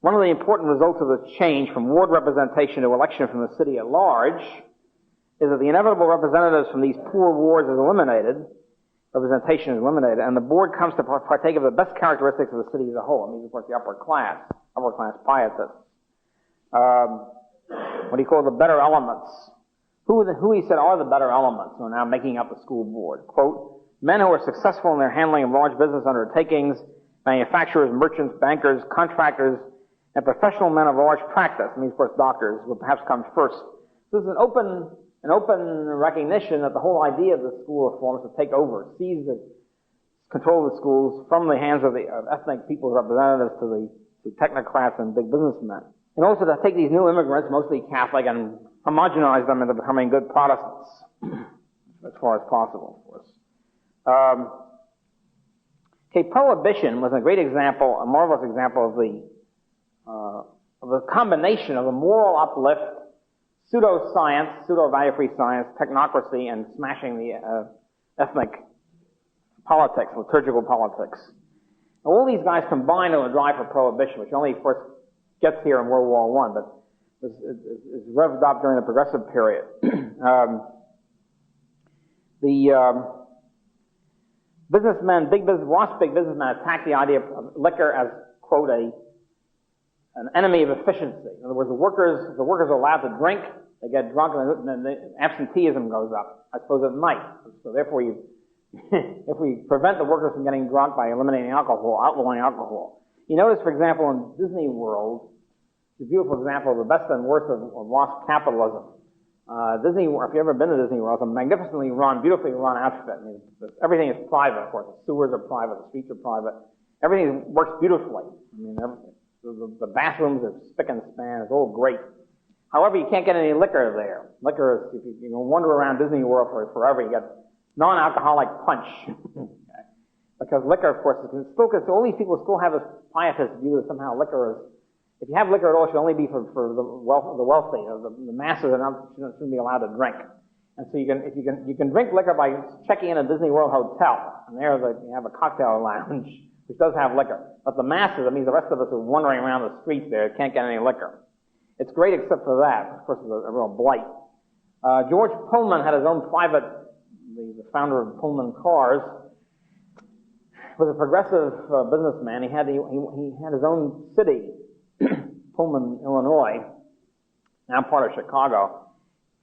one of the important results of the change from ward representation to election from the city at large is that the inevitable representatives from these poor wards is eliminated, representation is eliminated, and the board comes to partake of the best characteristics of the city as a whole. It means, of course, the upper class pietists. What he called the better elements. Who he said are the better elements who are now making up the school board? Quote, men who are successful in their handling of large business undertakings, manufacturers, merchants, bankers, contractors, and professional men of large practice. I mean, of course, doctors will perhaps come first. This is an open recognition that the whole idea of the school reform is to take over, seize the control of the schools from the hands of ethnic people's representatives to the technocrats and big businessmen. And also to take these new immigrants, mostly Catholic, and homogenize them into becoming good Protestants, as far as possible, of course. Prohibition was a great example, a marvelous example of the combination of a moral uplift, pseudo-science, pseudo-value-free science, technocracy, and smashing the ethnic politics, liturgical politics. Now, all these guys combined on a drive for prohibition, which only first gets here in World War I, but is revved up during the progressive period. Businessmen, WASP big businessmen attacked the idea of liquor as, quote, an enemy of efficiency. In other words, the workers are allowed to drink, they get drunk, and then the absenteeism goes up, I suppose, at night. So therefore, if we prevent the workers from getting drunk by eliminating alcohol, outlawing alcohol. You notice, for example, in Disney World, it's a beautiful example of the best and worst of WASP capitalism. Disney, if you've ever been to Disney World, it's a magnificently run, beautifully run outfit. I mean, everything is private, of course. The sewers are private, the streets are private. Everything works beautifully. I mean, the bathrooms are spick and span. It's all great. However, you can't get any liquor there. Liquor is, if you wander around Disney World forever, you get non-alcoholic punch. Okay. Because liquor, of course, all these people still have this pietist view that somehow liquor is, if you have liquor at all, it should only be for the wealthy. The masses shouldn't be allowed to drink. And so you can drink liquor by checking in a Disney World hotel, and there you have a cocktail lounge which does have liquor. But the masses, that means the rest of us are wandering around the streets there, can't get any liquor. It's great except for that. Of course, it's a real blight. George Pullman had his own private, the founder of Pullman Cars, was a progressive businessman. He had his own city, Pullman, Illinois, now part of Chicago,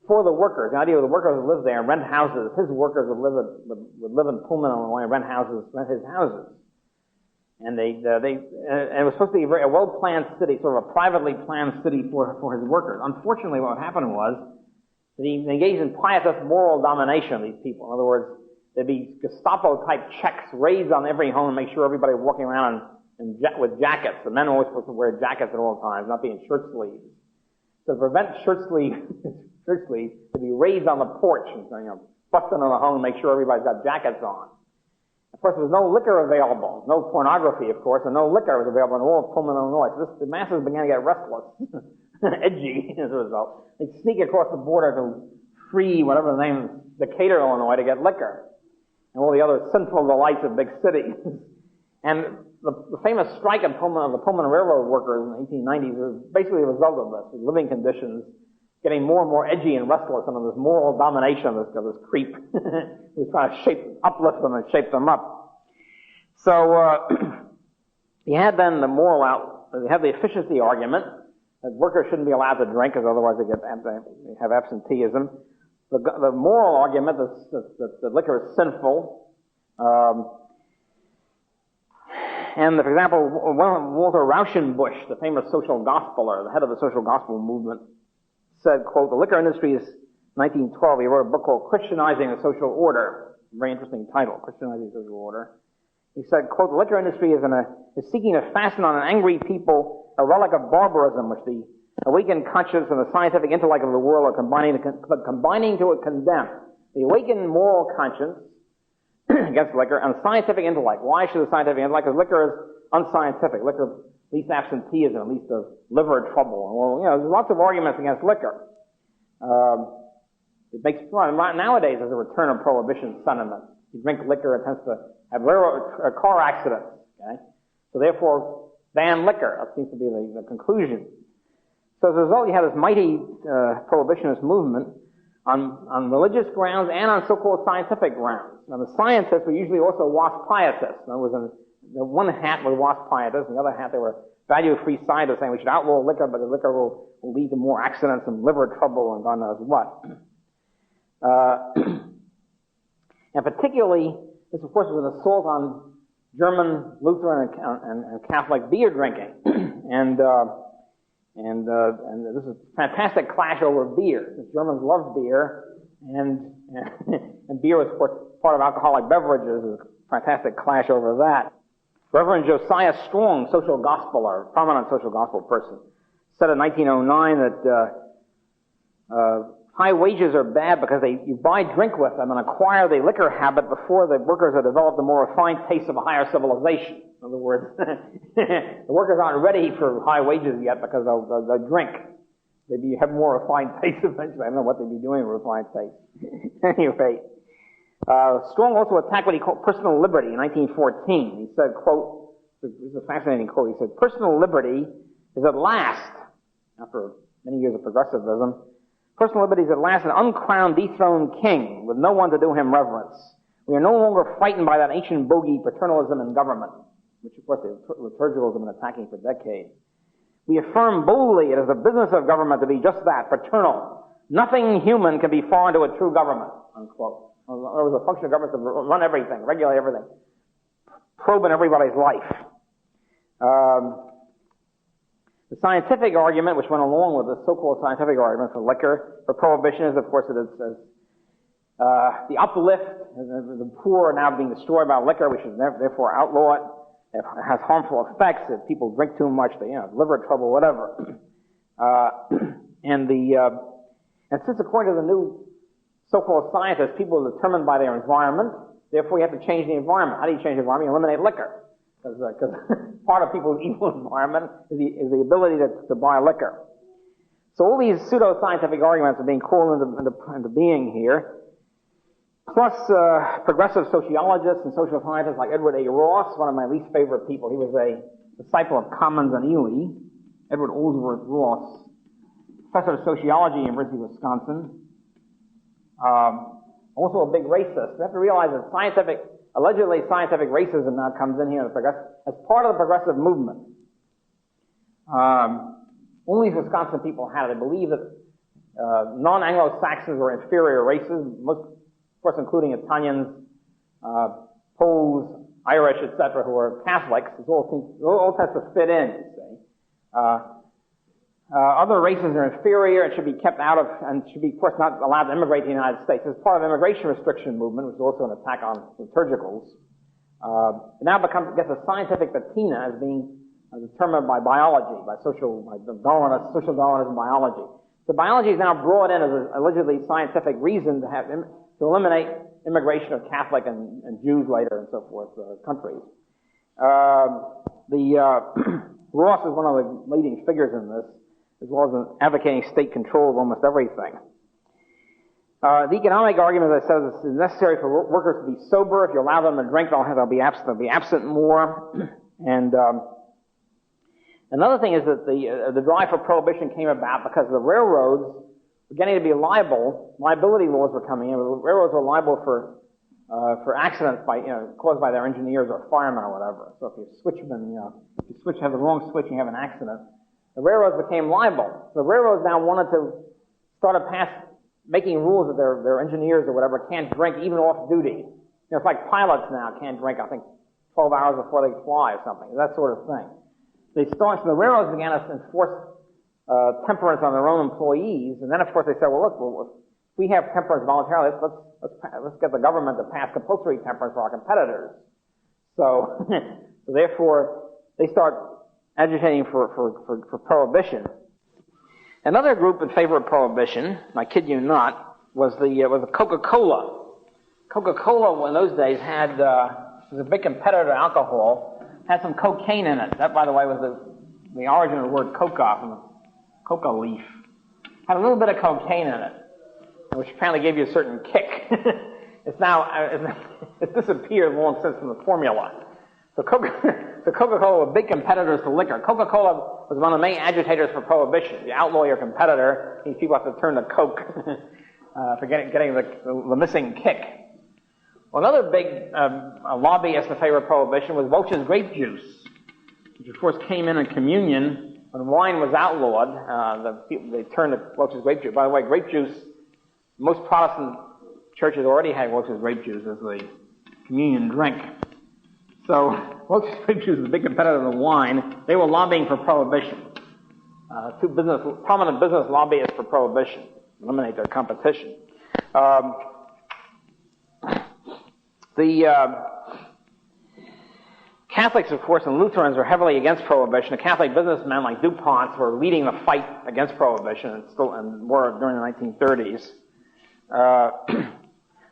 for the workers. The idea of the workers would live there and rent houses. His workers would live in Pullman, Illinois, and rent his houses. And it was supposed to be a well-planned city, sort of a privately planned city for his workers. Unfortunately, what happened was that he engaged in pietist moral domination of these people. In other words, there'd be Gestapo-type checks, raids on every home, and make sure everybody walking around with jackets. The men were always supposed to wear jackets at all times, not be in shirt sleeves. So to prevent shirt sleeves to be raised on the porch and busting on the home and make sure everybody's got jackets on. Of course, there was no liquor available, no pornography, of course, and no liquor was available in all of Pullman, Illinois. So the masses began to get restless, edgy as a result. They'd sneak across the border to free, whatever the name is, Decatur, Illinois, to get liquor and all the other sinful delights of big cities. And the famous strike of the Pullman Railroad workers in the 1890s was basically a result of this, the living conditions getting more and more edgy and restless under this moral domination of this creep who's trying to uplift them and shape them up. So you had then you have the efficiency argument that workers shouldn't be allowed to drink because otherwise they have absenteeism. The moral argument that liquor is sinful. And, for example, Walter Rauschenbusch, the famous social gospeler, the head of the social gospel movement, said, quote, the liquor industry is, 1912, he wrote a book called Christianizing the Social Order. Very interesting title, Christianizing the Social Order. He said, quote, the liquor industry is seeking to fasten on an angry people a relic of barbarism which the awakened conscience and the scientific intellect of the world are combining to condemn. The awakened moral conscience against liquor and scientific intellect. Why should the scientific intellect? Because liquor is unscientific. Liquor leads absenteeism, leads to liver trouble. Well, there's lots of arguments against liquor. It makes fun. Nowadays, there's a return of prohibition sentiment. You drink liquor, it tends to have car accidents. Okay? So therefore, ban liquor. That seems to be the conclusion. So as a result, you have this mighty prohibitionist movement, on religious grounds and on so-called scientific grounds. Now, the scientists were usually also WASP pietists. In other words, the one hat was WASP pietists, and the other hat they were value-free scientists saying we should outlaw liquor, but the liquor will lead to more accidents and liver trouble and God knows what. And particularly, this of course was an assault on German Lutheran and Catholic beer drinking, and this is a fantastic clash over beer. The Germans love beer, and beer was part of alcoholic beverages. There's a fantastic clash over that. Reverend Josiah Strong, social gospeler, prominent social gospel person, said in 1909 that high wages are bad because you buy drink with them and acquire the liquor habit before the workers have developed a more refined taste of a higher civilization. In other words, the workers aren't ready for high wages yet because they'll drink. They have more refined taste eventually. I don't know what they'd be doing with refined taste. Anyway, Strong also attacked what he called personal liberty in 1914. He said, quote, this is a fascinating quote, he said, "Personal liberty is at last, after many years of progressivism, personal liberty is at last an uncrowned, dethroned king with no one to do him reverence. We are no longer frightened by that ancient bogey paternalism in government," which of course the liturgicals have been attacking for decades. "We affirm boldly it is the business of government to be just that, paternal. Nothing human can be foreign to a true government," unquote. It was a function of government to run everything, regulate everything, probe in everybody's life. The scientific argument, which went along with the so-called scientific argument for liquor, for prohibition, is, of course, that it's the uplift, the poor are now being destroyed by liquor. We should therefore outlaw it. It has harmful effects. If people drink too much, they liver trouble, whatever. And since, according to the new so-called scientists, people are determined by their environment, therefore you have to change the environment. How do you change the environment? You eliminate liquor. Because part of people's evil environment is the ability to buy liquor. So all these pseudo-scientific arguments are being called into being here. Plus, progressive sociologists and social scientists like Edward A. Ross, one of my least favorite people. He was a disciple of Commons and Ely. Edward Ellsworth Ross, professor of sociology at University of Wisconsin. Also a big racist. We have to realize that allegedly scientific racism now comes in here as part of the progressive movement. Only Wisconsin people had it. They believe that non-Anglo-Saxons were inferior races, most, of course, including Italians, Poles, Irish, etc., who are Catholics. It all tends to fit in, you see. Other races are inferior and should be kept out of, and should be, of course, not allowed to immigrate to the United States. As part of the immigration restriction movement, which is also an attack on liturgicals, it now gets a scientific patina as being determined by biology, by social Darwinism biology. So biology is now brought in as an allegedly scientific reason to eliminate immigration of Catholic and Jews later and so forth countries. Ross is one of the leading figures in this, as well as advocating state control of almost everything. The economic argument, as I said, is necessary for workers to be sober. If you allow them to drink, they'll be absent more. And another thing is that the drive for prohibition came about because the railroads were getting to be liable. Liability laws were coming in. The railroads were liable for accidents caused by their engineers or firemen or whatever. So if you have the wrong switch and you have an accident, the railroads became liable. The railroads now wanted to start making rules that their engineers or whatever can't drink even off duty. It's like pilots now can't drink, I think, 12 hours before they fly or something, that sort of thing. So the railroads began to enforce temperance on their own employees, and then of course they said, well, look, if we have temperance voluntarily, let's get the government to pass compulsory temperance for our competitors. So, so therefore, they start agitating for prohibition. Another group in favor of prohibition, I kid you not, was the Coca-Cola. Coca-Cola in those days was a big competitor to alcohol, had some cocaine in it. That, by the way, was the origin of the word coca, from the coca leaf. Had a little bit of cocaine in it, which apparently gave you a certain kick. It's disappeared long since from the formula. So Coca-Cola were big competitors to liquor. Coca-Cola was one of the main agitators for prohibition. You outlaw your competitor, these people have to turn to Coke. for getting the missing kick. Well, another big lobbyist in favor of prohibition was Welch's grape juice, which of course came in communion when wine was outlawed. They turned to Welch's grape juice. By the way, grape juice, most Protestant churches already had Welch's grape juice as the communion drink. So Welch's grape juice is a big competitor of wine. They were lobbying for prohibition. Two prominent business lobbyists for prohibition, eliminate their competition. The Catholics, of course, and Lutherans were heavily against prohibition. The Catholic businessmen like DuPont were leading the fight against prohibition and were during the 1930s.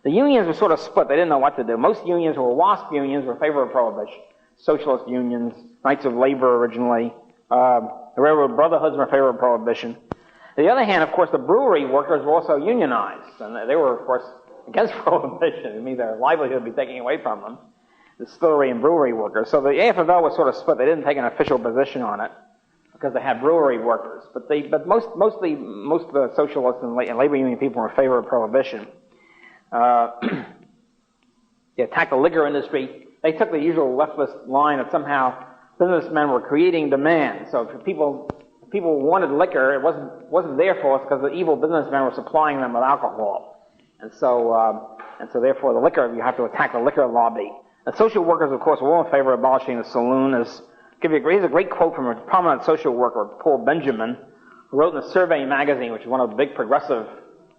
The unions were sort of split. They didn't know what to do. Most unions were WASP unions were in favor of prohibition. Socialist unions, Knights of Labor originally, the Railroad Brotherhoods were in favor of prohibition. On the other hand, of course, the brewery workers were also unionized, and they were, of course, against prohibition. I mean, their livelihood would be taken away from them, distillery and brewery workers. So the AFL was sort of split. They didn't take an official position on it because they had brewery workers. But most of the socialists and labor union people were in favor of prohibition. They attacked the liquor industry. They took the usual leftist line that somehow businessmen were creating demand. So if people wanted liquor, it wasn't their fault because the evil businessmen were supplying them with alcohol. And so therefore the liquor, you have to attack the liquor lobby. The social workers, of course, were all in favor of abolishing the saloon. Here's a great quote from a prominent social worker, Paul Benjamin, who wrote in the Survey magazine, which is one of the big progressive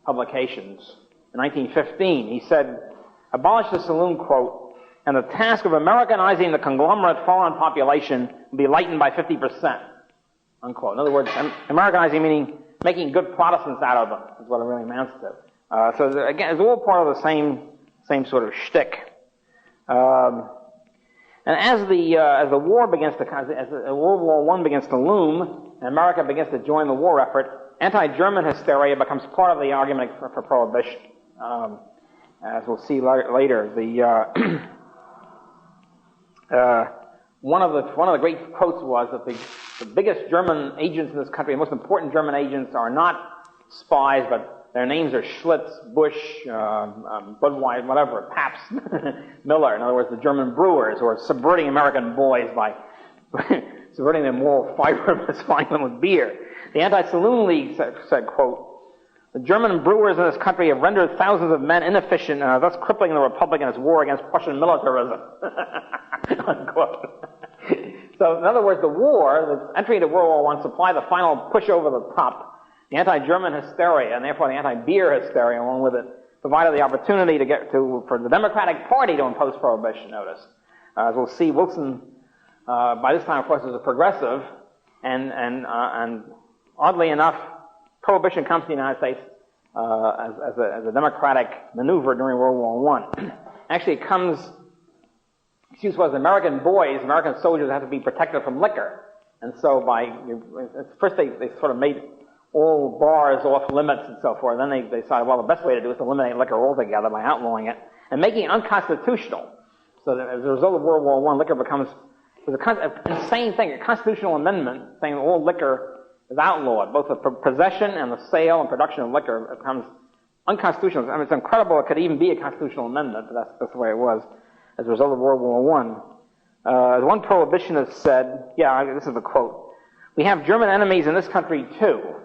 publications, in 1915. He said, "Abolish the saloon," quote, "and the task of Americanizing the conglomerate foreign population will be lightened by 50%, unquote. In other words, Americanizing meaning making good Protestants out of them, is what it really amounts to. So again, it's all part of the same sort of shtick. And as the war begins as World War I begins to loom, and America begins to join the war effort, anti-German hysteria becomes part of the argument for prohibition. As we'll see later, one of the great quotes was that the biggest German agents in this country, the most important German agents, are not spies, but their names are Schlitz, Bush, Budweiser, whatever, Pabst, Miller. In other words, the German brewers who are subverting American boys by subverting their moral fiber and supplying them with beer. The Anti-Saloon League said, quote, "The German brewers in this country have rendered thousands of men inefficient and are thus crippling the Republic in its war against Prussian militarism." Unquote. So, in other words, the war, the entry into World War I, supplied the final push over the top. The anti-German hysteria, and therefore the anti-beer hysteria, along with it, provided the opportunity for the Democratic Party to impose prohibition. Notice, as we'll see, Wilson, by this time, of course, is a progressive, and oddly enough, prohibition comes to the United States as a democratic maneuver during World War I. Actually, it comes. Excuse was American boys, American soldiers have to be protected from liquor, and so first they sort of made all bars off limits and so forth. Then they decided, well, the best way to do it is to eliminate liquor altogether by outlawing it and making it unconstitutional. So that as a result of World War I, liquor becomes an insane thing, a constitutional amendment saying that all liquor is outlawed. Both the possession and the sale and production of liquor becomes unconstitutional. I mean, it's incredible it could even be a constitutional amendment, but that's the way it was as a result of World War I. One prohibitionist said, this is the quote, "We have German enemies in this country too.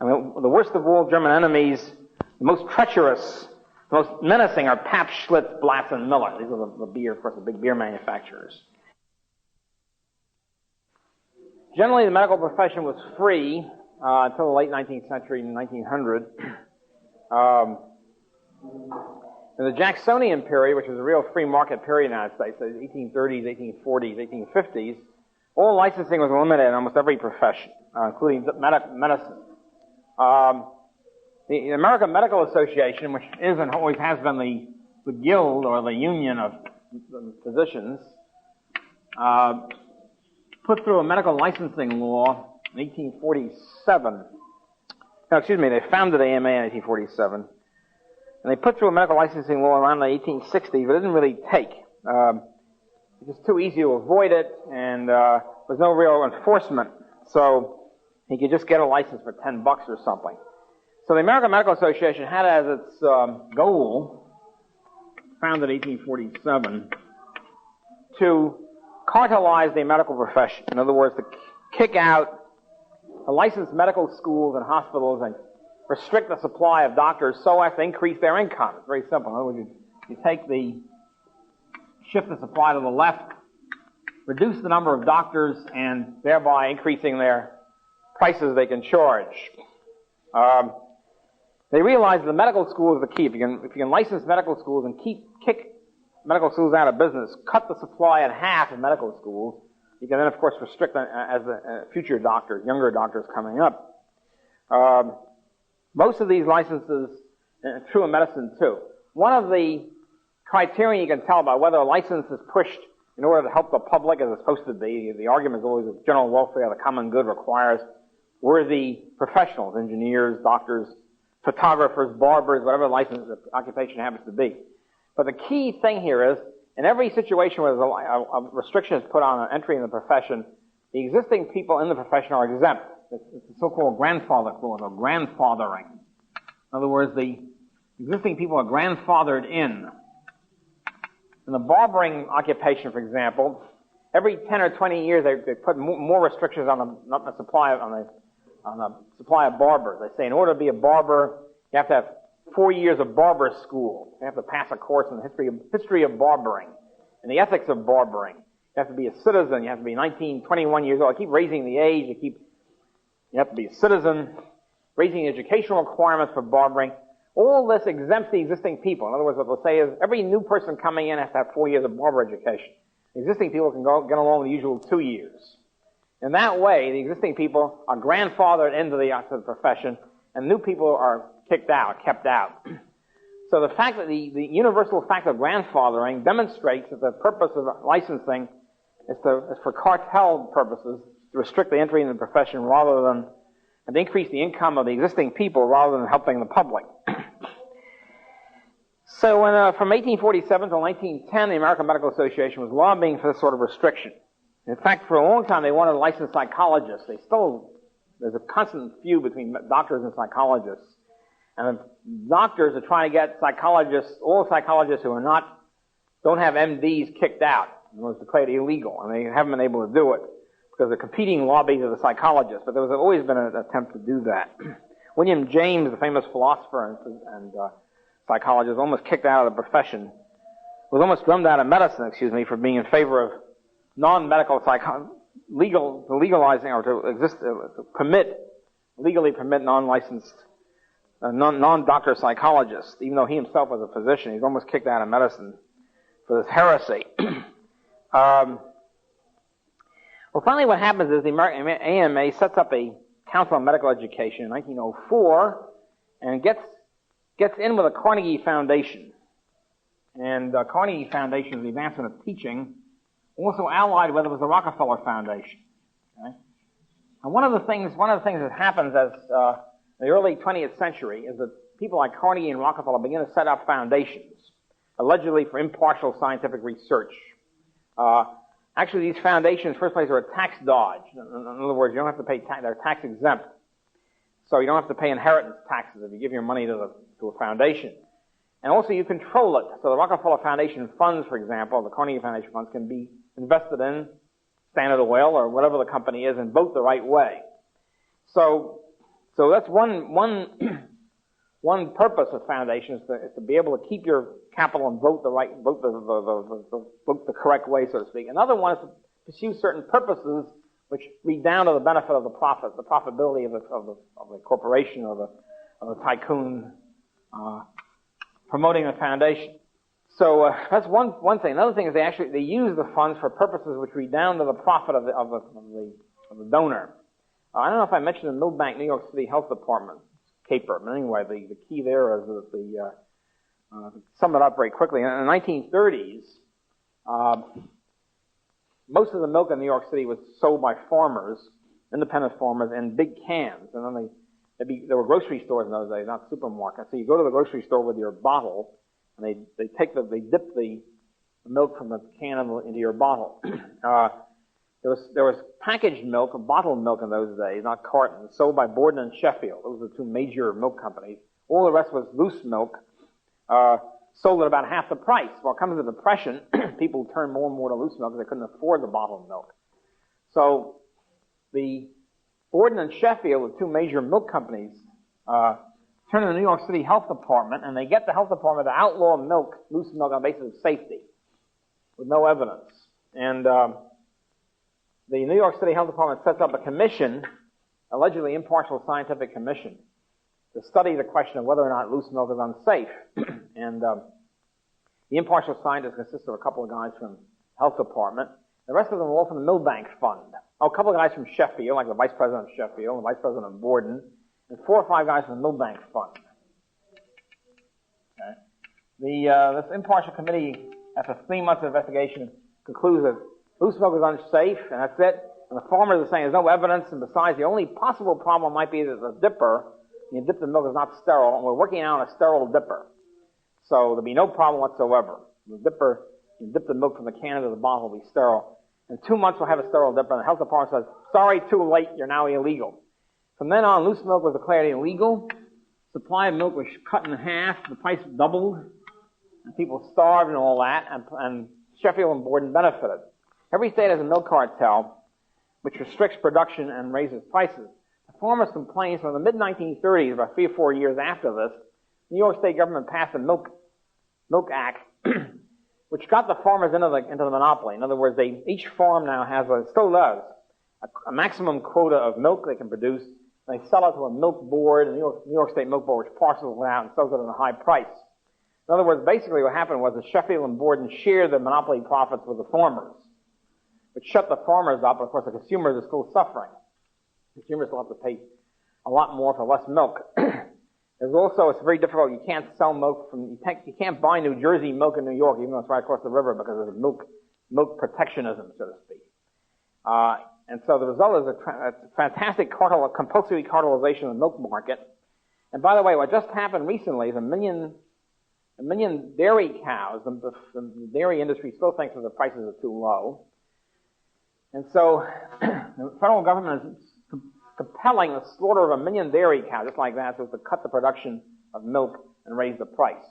I mean, the worst of all German enemies, the most treacherous, the most menacing are Pabst, Schlitz, Blatz, and Miller." These are the beer, of course, the big beer manufacturers. Generally, the medical profession was free until the late 19th century, 1900. In the Jacksonian period, which was a real free market period in the United States, the 1830s, 1840s, 1850s, all licensing was eliminated in almost every profession, including medicine. The American Medical Association, which is and always has been the guild or the union of physicians, put through a medical licensing law in 1847. They founded the AMA in 1847. And they put through a medical licensing law around the 1860s, but it didn't really take. It was just too easy to avoid it, and there was no real enforcement. So you could just get a license for $10 or something. So the American Medical Association had as its goal, founded in 1847, to cartelize the medical profession. In other words, to kick out the licensed medical schools and hospitals and restrict the supply of doctors so as to increase their income. It's very simple. In other words, you shift the supply to the left, reduce the number of doctors, and thereby increasing their prices they can charge. They realized the medical school is the key. If you can license medical schools and kick medical schools out of business, cut the supply in half of medical schools, you can then, of course, restrict as future doctors, younger doctors coming up. Most of these licenses, true in medicine too. One of the criteria you can tell by whether a license is pushed in order to help the public, as it's supposed to be, the argument is always that general welfare, the common good requires worthy professionals, engineers, doctors, photographers, barbers, whatever license the occupation happens to be. But the key thing here is, in every situation where a restriction is put on an entry in the profession, the existing people in the profession are exempt. It's the so-called grandfather clause, or grandfathering. In other words, the existing people are grandfathered in. In the barbering occupation, for example, every 10 or 20 years they put more restrictions on the supply of barbers. They say in order to be a barber, you have to have 4 years of barber school. You have to pass a course in the history of barbering and the ethics of barbering. You have to be a citizen. You have to be 19, 21 years old. I keep raising the age. You have to be a citizen, raising the educational requirements for barbering. All this exempts the existing people. In other words, what they'll say is every new person coming in has to have 4 years of barber education. The existing people can get along the usual 2 years. In that way, the existing people are grandfathered into the profession, and new people are kept out. So the fact that the universal fact of grandfathering demonstrates that the purpose of licensing is for cartel purposes, to restrict the entry in the profession rather than, and to increase the income of the existing people rather than helping the public. So from 1847 to 1910, the American Medical Association was lobbying for this sort of restriction. In fact, for a long time, they wanted to license psychologists. There's a constant feud between doctors and psychologists. And the doctors are trying to get all psychologists who don't have MDs kicked out. It was declared illegal, and they haven't been able to do it because of competing lobbies of the psychologists. But there's always been an attempt to do that. William James, the famous philosopher and psychologist, almost kicked out of the profession, was almost drummed out of medicine, for being in favor of non-medical legalizing or to legally permit non-licensed, non-doctor psychologists, even though he himself was a physician. He's almost kicked out of medicine for this heresy. Well, finally what happens is the American AMA sets up a Council on Medical Education in 1904 and gets in with a Carnegie Foundation. And the Carnegie Foundation is the advancement of teaching, also allied with it was the Rockefeller Foundation. Okay? And one of the things that happens as in the early 20th century is that people like Carnegie and Rockefeller begin to set up foundations, allegedly for impartial scientific research. Actually, these foundations, first place, are a tax dodge. In other words, you don't have to pay tax; they're tax exempt, so you don't have to pay inheritance taxes if you give your money to a foundation. And also, you control it. So the Rockefeller Foundation funds, for example, the Carnegie Foundation funds can be invested in Standard Oil or whatever the company is, and vote the right way. So that's one purpose of foundations is to be able to keep your capital and vote the correct way, so to speak. Another one is to pursue certain purposes which read down to the benefit of the profitability of the corporation or the tycoon promoting the foundation. So that's one thing. Another thing is they use the funds for purposes which read down to the profit of the donor. I don't know if I mentioned the Millbank, New York City Health Department caper, but anyway, the key there is that to sum it up very quickly, in the 1930s, most of the milk in New York City was sold by farmers, independent farmers, in big cans, and then there were grocery stores in those days, not supermarkets. So you go to the grocery store with your bottle, and they dip the milk from the can into your bottle. There There was packaged milk or bottled milk in those days, not cartons, sold by Borden and Sheffield. Those were the two major milk companies. All the rest was loose milk, sold at about half the price. Well, coming to the Depression, people turned more and more to loose milk because they couldn't afford the bottled milk. So the Borden and Sheffield, the two major milk companies, turn to the New York City Health Department, and they get the Health Department to outlaw milk, loose milk, on the basis of safety, with no evidence. And the New York City Health Department sets up a commission, allegedly impartial scientific commission, to study the question of whether or not loose milk is unsafe. And the impartial scientists consist of a couple of guys from the Health Department. The rest of them are all from the Milbank Fund. Oh, a couple of guys from Sheffield, like the Vice President of Sheffield, the Vice President of Borden, and 4 or 5 guys from the Milbank Fund. Okay. This impartial committee, after 3 months of investigation, concludes that loose milk is unsafe, and that's it. And the farmers are saying there's no evidence, and besides, the only possible problem might be that the dipper, you dip the milk, is not sterile, and we're working out on a sterile dipper. So there'll be no problem whatsoever. The dipper, you dip the milk from the can into the bottle, will be sterile. In 2 months, we'll have a sterile dipper, and the health department says, sorry, too late, you're now illegal. From then on, loose milk was declared illegal. Supply of milk was cut in half, the price doubled, and people starved and all that, and Sheffield and Borden benefited. Every state has a milk cartel which restricts production and raises prices. The farmers complained from the mid-1930s, about 3 or 4 years after this, the New York State government passed a Milk Act, which got the farmers into the monopoly. In other words, each farm now has, still does, a maximum quota of milk they can produce. They sell it to a milk board, the New York State Milk Board, which parcels it out and sells it at a high price. In other words, basically what happened was that Sheffield and Borden shared the monopoly profits with the farmers, which shut the farmers up, and of course the consumers are still suffering. Consumers will have to pay a lot more for less milk. There's also, it's very difficult, you can't sell milk you can't buy New Jersey milk in New York, even though it's right across the river, because of milk protectionism, so to speak. And so the result is a fantastic compulsory cartelization of the milk market. And by the way, what just happened recently is a million dairy cows. The dairy industry still thinks that the prices are too low. And so the federal government is compelling the slaughter of 1 million dairy cows, just like that, so as to cut the production of milk and raise the price.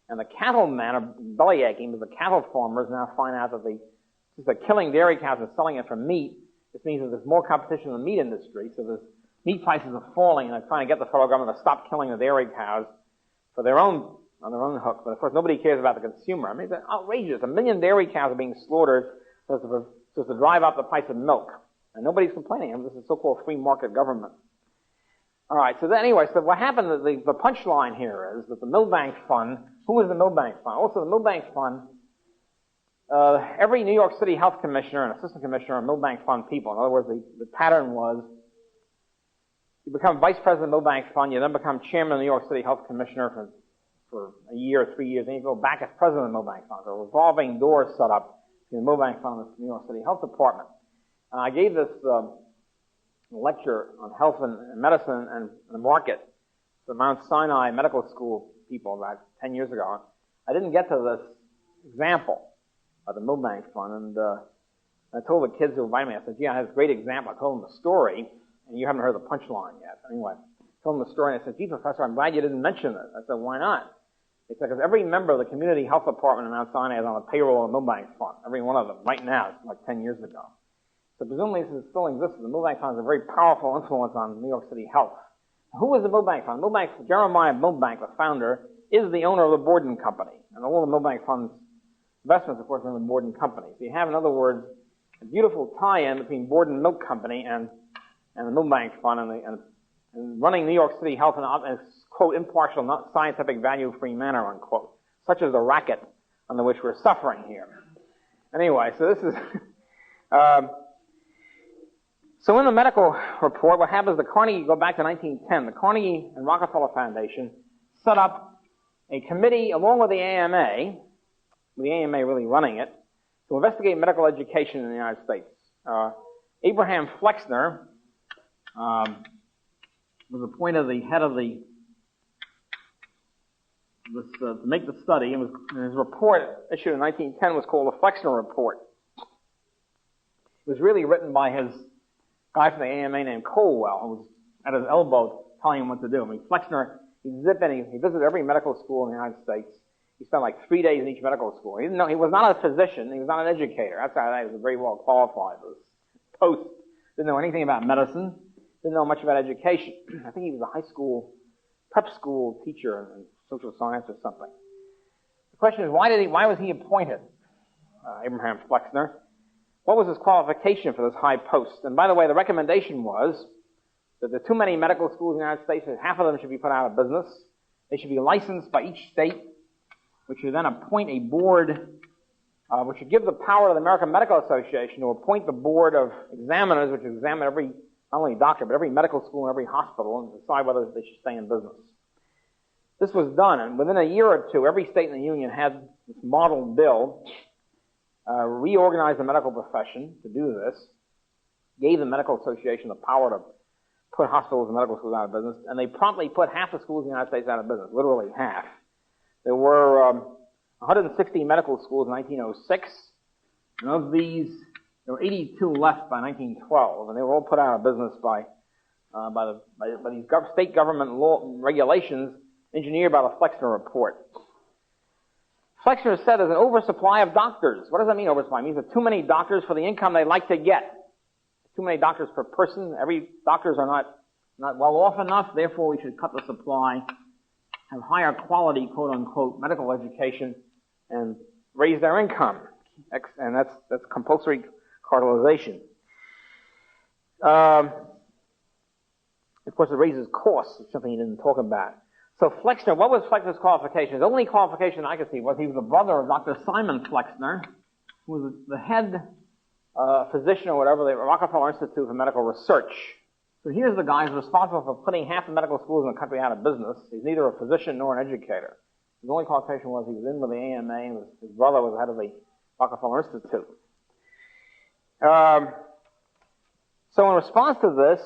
And the cattlemen are bellyaching because the cattle farmers now find out that since they're killing dairy cows and selling it for meat, this means that there's more competition in the meat industry, so the meat prices are falling, and they're trying to get the federal government to stop killing the dairy cows on their own hook. But of course, nobody cares about the consumer. I mean, it's outrageous. 1 million dairy cows are being slaughtered so as to drive up the price of milk. And nobody's complaining. I mean, this is so-called free market government. All right, so what happened, the punchline here is that the Milbank Fund, who is the Milbank Fund? Also, the Milbank Fund, every New York City Health Commissioner and Assistant Commissioner are Milbank Fund people. In other words, the pattern was you become Vice President of the Milbank Fund, you then become Chairman of the New York City Health Commissioner for a year or 3 years, then you go back as President of the Milbank Fund. So a revolving door set up between the Milbank Fund and the New York City Health Department. I gave this lecture on health and medicine and the market to Mount Sinai Medical School people about 10 years ago. I didn't get to this example of the Milbank Fund, and I told the kids who invited me, I said, gee, I had this great example. I told them the story, and you haven't heard the punchline yet. Anyway, I told them the story, and I said, gee, Professor, I'm glad you didn't mention it. I said, why not? They said, because every member of the community health department in Mount Sinai is on the payroll of the Milbank Fund. Every one of them, right now, it's like 10 years ago. So presumably this still exists. The Milbank Fund has a very powerful influence on New York City health. Who is the Milbank Fund? Jeremiah Milbank, the founder, is the owner of the Borden Company. And all the Milbank Fund's investments, of course, are in the Borden Company. So you have, in other words, a beautiful tie-in between Borden Milk Company and the Milbank Fund and running New York City health in a, quote, impartial, not scientific, value-free manner, unquote. Such is the racket under which we're suffering here. Anyway, so this is... So in the medical report, what happens, go back to 1910, the Carnegie and Rockefeller Foundation set up a committee along with the AMA really running it, to investigate medical education in the United States. Abraham Flexner was appointed the head of to make the study, and his report issued in 1910 was called the Flexner Report. It was really written by his guy from the AMA named Colwell, who was at his elbow telling him what to do. I mean, Flexner, he visited every medical school in the United States. He spent like 3 days in each medical school. He was not a physician. He was not an educator. That's why he was very well qualified. He was post. Didn't know anything about medicine. Didn't know much about education. I think he was a high school, prep school teacher in social science or something. The question is, why was he appointed, Abraham Flexner? What was his qualification for this high post? And by the way, the recommendation was that there are too many medical schools in the United States, that half of them should be put out of business. They should be licensed by each state, which would then appoint a board, which would give the power to the American Medical Association to appoint the board of examiners, which would examine every, not only doctor, but every medical school and every hospital and decide whether they should stay in business. This was done, and within a year or two, every state in the Union had this model bill, reorganized the medical profession to do this, gave the Medical Association the power to put hospitals and medical schools out of business, and they promptly put half the schools in the United States out of business, literally half. There were 160 medical schools in 1906, and of these, there were 82 left by 1912, and they were all put out of business by these state government law regulations engineered by the Flexner Report. Flexner said there's an oversupply of doctors. What does that mean, oversupply? It means there are too many doctors for the income they'd like to get. Too many doctors per person. Doctors are not well off enough, therefore we should cut the supply, have higher quality, quote unquote, medical education, and raise their income. And that's compulsory cartelization. Of course, it raises costs, which is something he didn't talk about. So Flexner, what was Flexner's qualification? The only qualification I could see was he was the brother of Dr. Simon Flexner, who was the head physician or whatever, the Rockefeller Institute for Medical Research. So here's the guy who's responsible for putting half the medical schools in the country out of business. He's neither a physician nor an educator. His only qualification was he was in with the AMA, and his brother was the head of the Rockefeller Institute. So in response to this,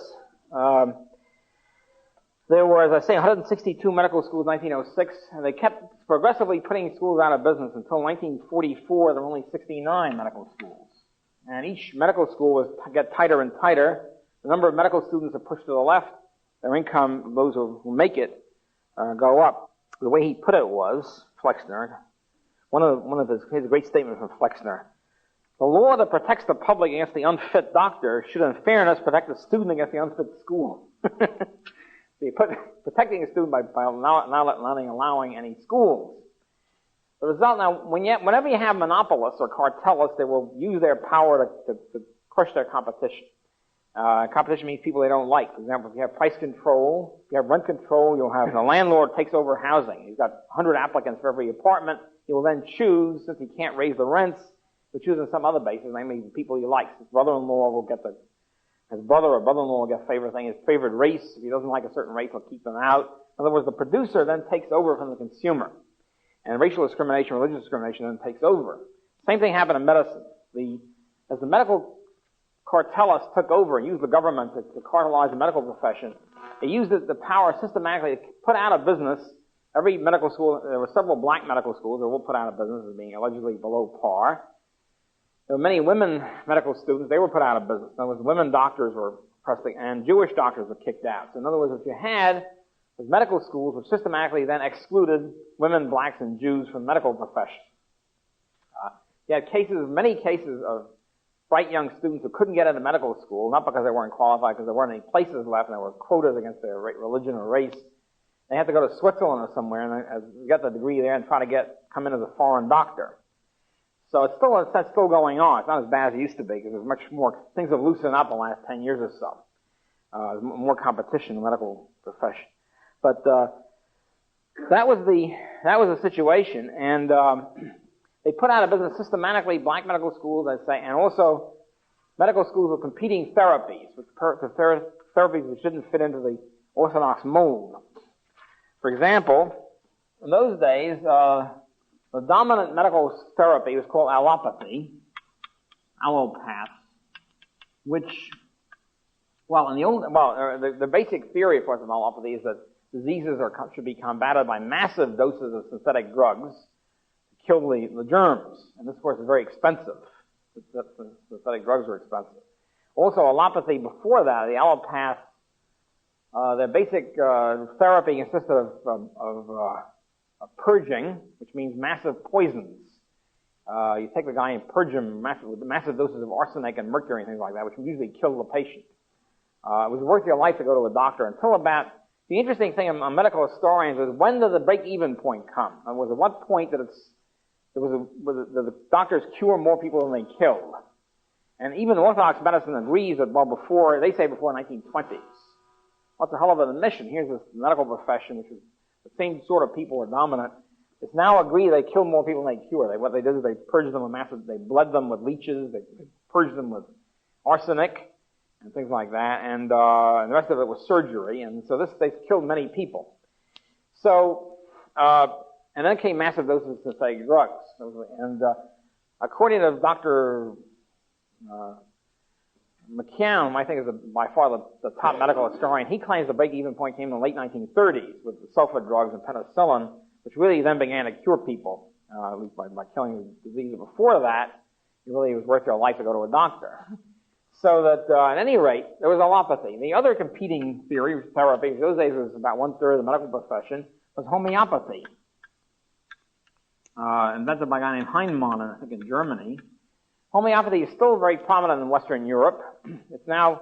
there were, as I say, 162 medical schools in 1906, and they kept progressively putting schools out of business until 1944. There were only 69 medical schools. And each medical school was get tighter and tighter. The number of medical students are pushed to the left. Their income, those who make it, go up. The way he put it was, Flexner, one of his great statement from Flexner. The law that protects the public against the unfit doctor should, in fairness, protect the student against the unfit school. Protecting a student by not allowing any schools. The result now, whenever you have monopolists or cartelists, they will use their power to crush their competition. Competition means people they don't like. For example, if you have price control, if you have rent control, you'll have the landlord takes over housing. He's got 100 applicants for every apartment. He will then choose, since he can't raise the rents, he'll choose on some other basis, namely the people he likes. His brother-in-law will get his brother or brother-in-law will get favored thing, his favored race. If he doesn't like a certain race, he'll keep them out. In other words, the producer then takes over from the consumer. And racial discrimination, religious discrimination then takes over. Same thing happened in medicine. As the medical cartelists took over and used the government to cartelize the medical profession, they used the power systematically to put out of business every medical school. There were several black medical schools that were put out of business as being allegedly below par. There were many women medical students. They were put out of business. In other words, women doctors were pressed, and Jewish doctors were kicked out. So in other words, what you had was medical schools which systematically then excluded women, blacks, and Jews from the medical profession. You had many cases of bright young students who couldn't get into medical school, not because they weren't qualified, because there weren't any places left, and there were quotas against their religion or race. They had to go to Switzerland or somewhere and get the degree there and try to come in as a foreign doctor. So it's still going on. It's not as bad as it used to be, because there's much more, things have loosened up in the last 10 years or so. There's more competition in the medical profession. But that was the situation, and they put out of business systematically black medical schools, I'd say, and also medical schools with competing therapies, therapies which didn't fit into the orthodox mold. For example, in those days, the dominant medical therapy was called allopathy, allopath, which, the basic theory, of course, of allopathy is that diseases should be combated by massive doses of synthetic drugs to kill the germs. And this, of course, is very expensive. that synthetic drugs were expensive. Also, allopathy before that, the allopaths, their basic therapy consisted of purging, which means massive poisons. You take the guy and purge him with massive doses of arsenic and mercury and things like that, which would usually kill the patient. It was worth your life to go to a doctor until about, the interesting thing on medical historians is when did the break-even point come? In other words, at what point did the doctors cure more people than they killed? And even Orthodox medicine agrees that, well, they say before 1920s. What's a hell of an admission? Here's this medical profession, which is the same sort of people are dominant. It's now agreed they kill more people than they cure. What they did is they purged them with they bled them with leeches, they purged them with arsenic and things like that, and the rest of it was surgery, and so they killed many people. So, and then came massive doses of synthetic drugs. And according to Dr. McKeown, I think is by far the top medical historian, he claims the break-even point came in the late 1930s with the sulfa drugs and penicillin, which really then began to cure people, at least by killing the disease. Before that, it really was worth your life to go to a doctor. So that, at any rate, there was allopathy. The other competing theory, which therapy, in those days was about 1/3 of the medical profession, was homeopathy. Invented by a guy named Heinemann, I think in Germany. Homeopathy is still very prominent in Western Europe. It's now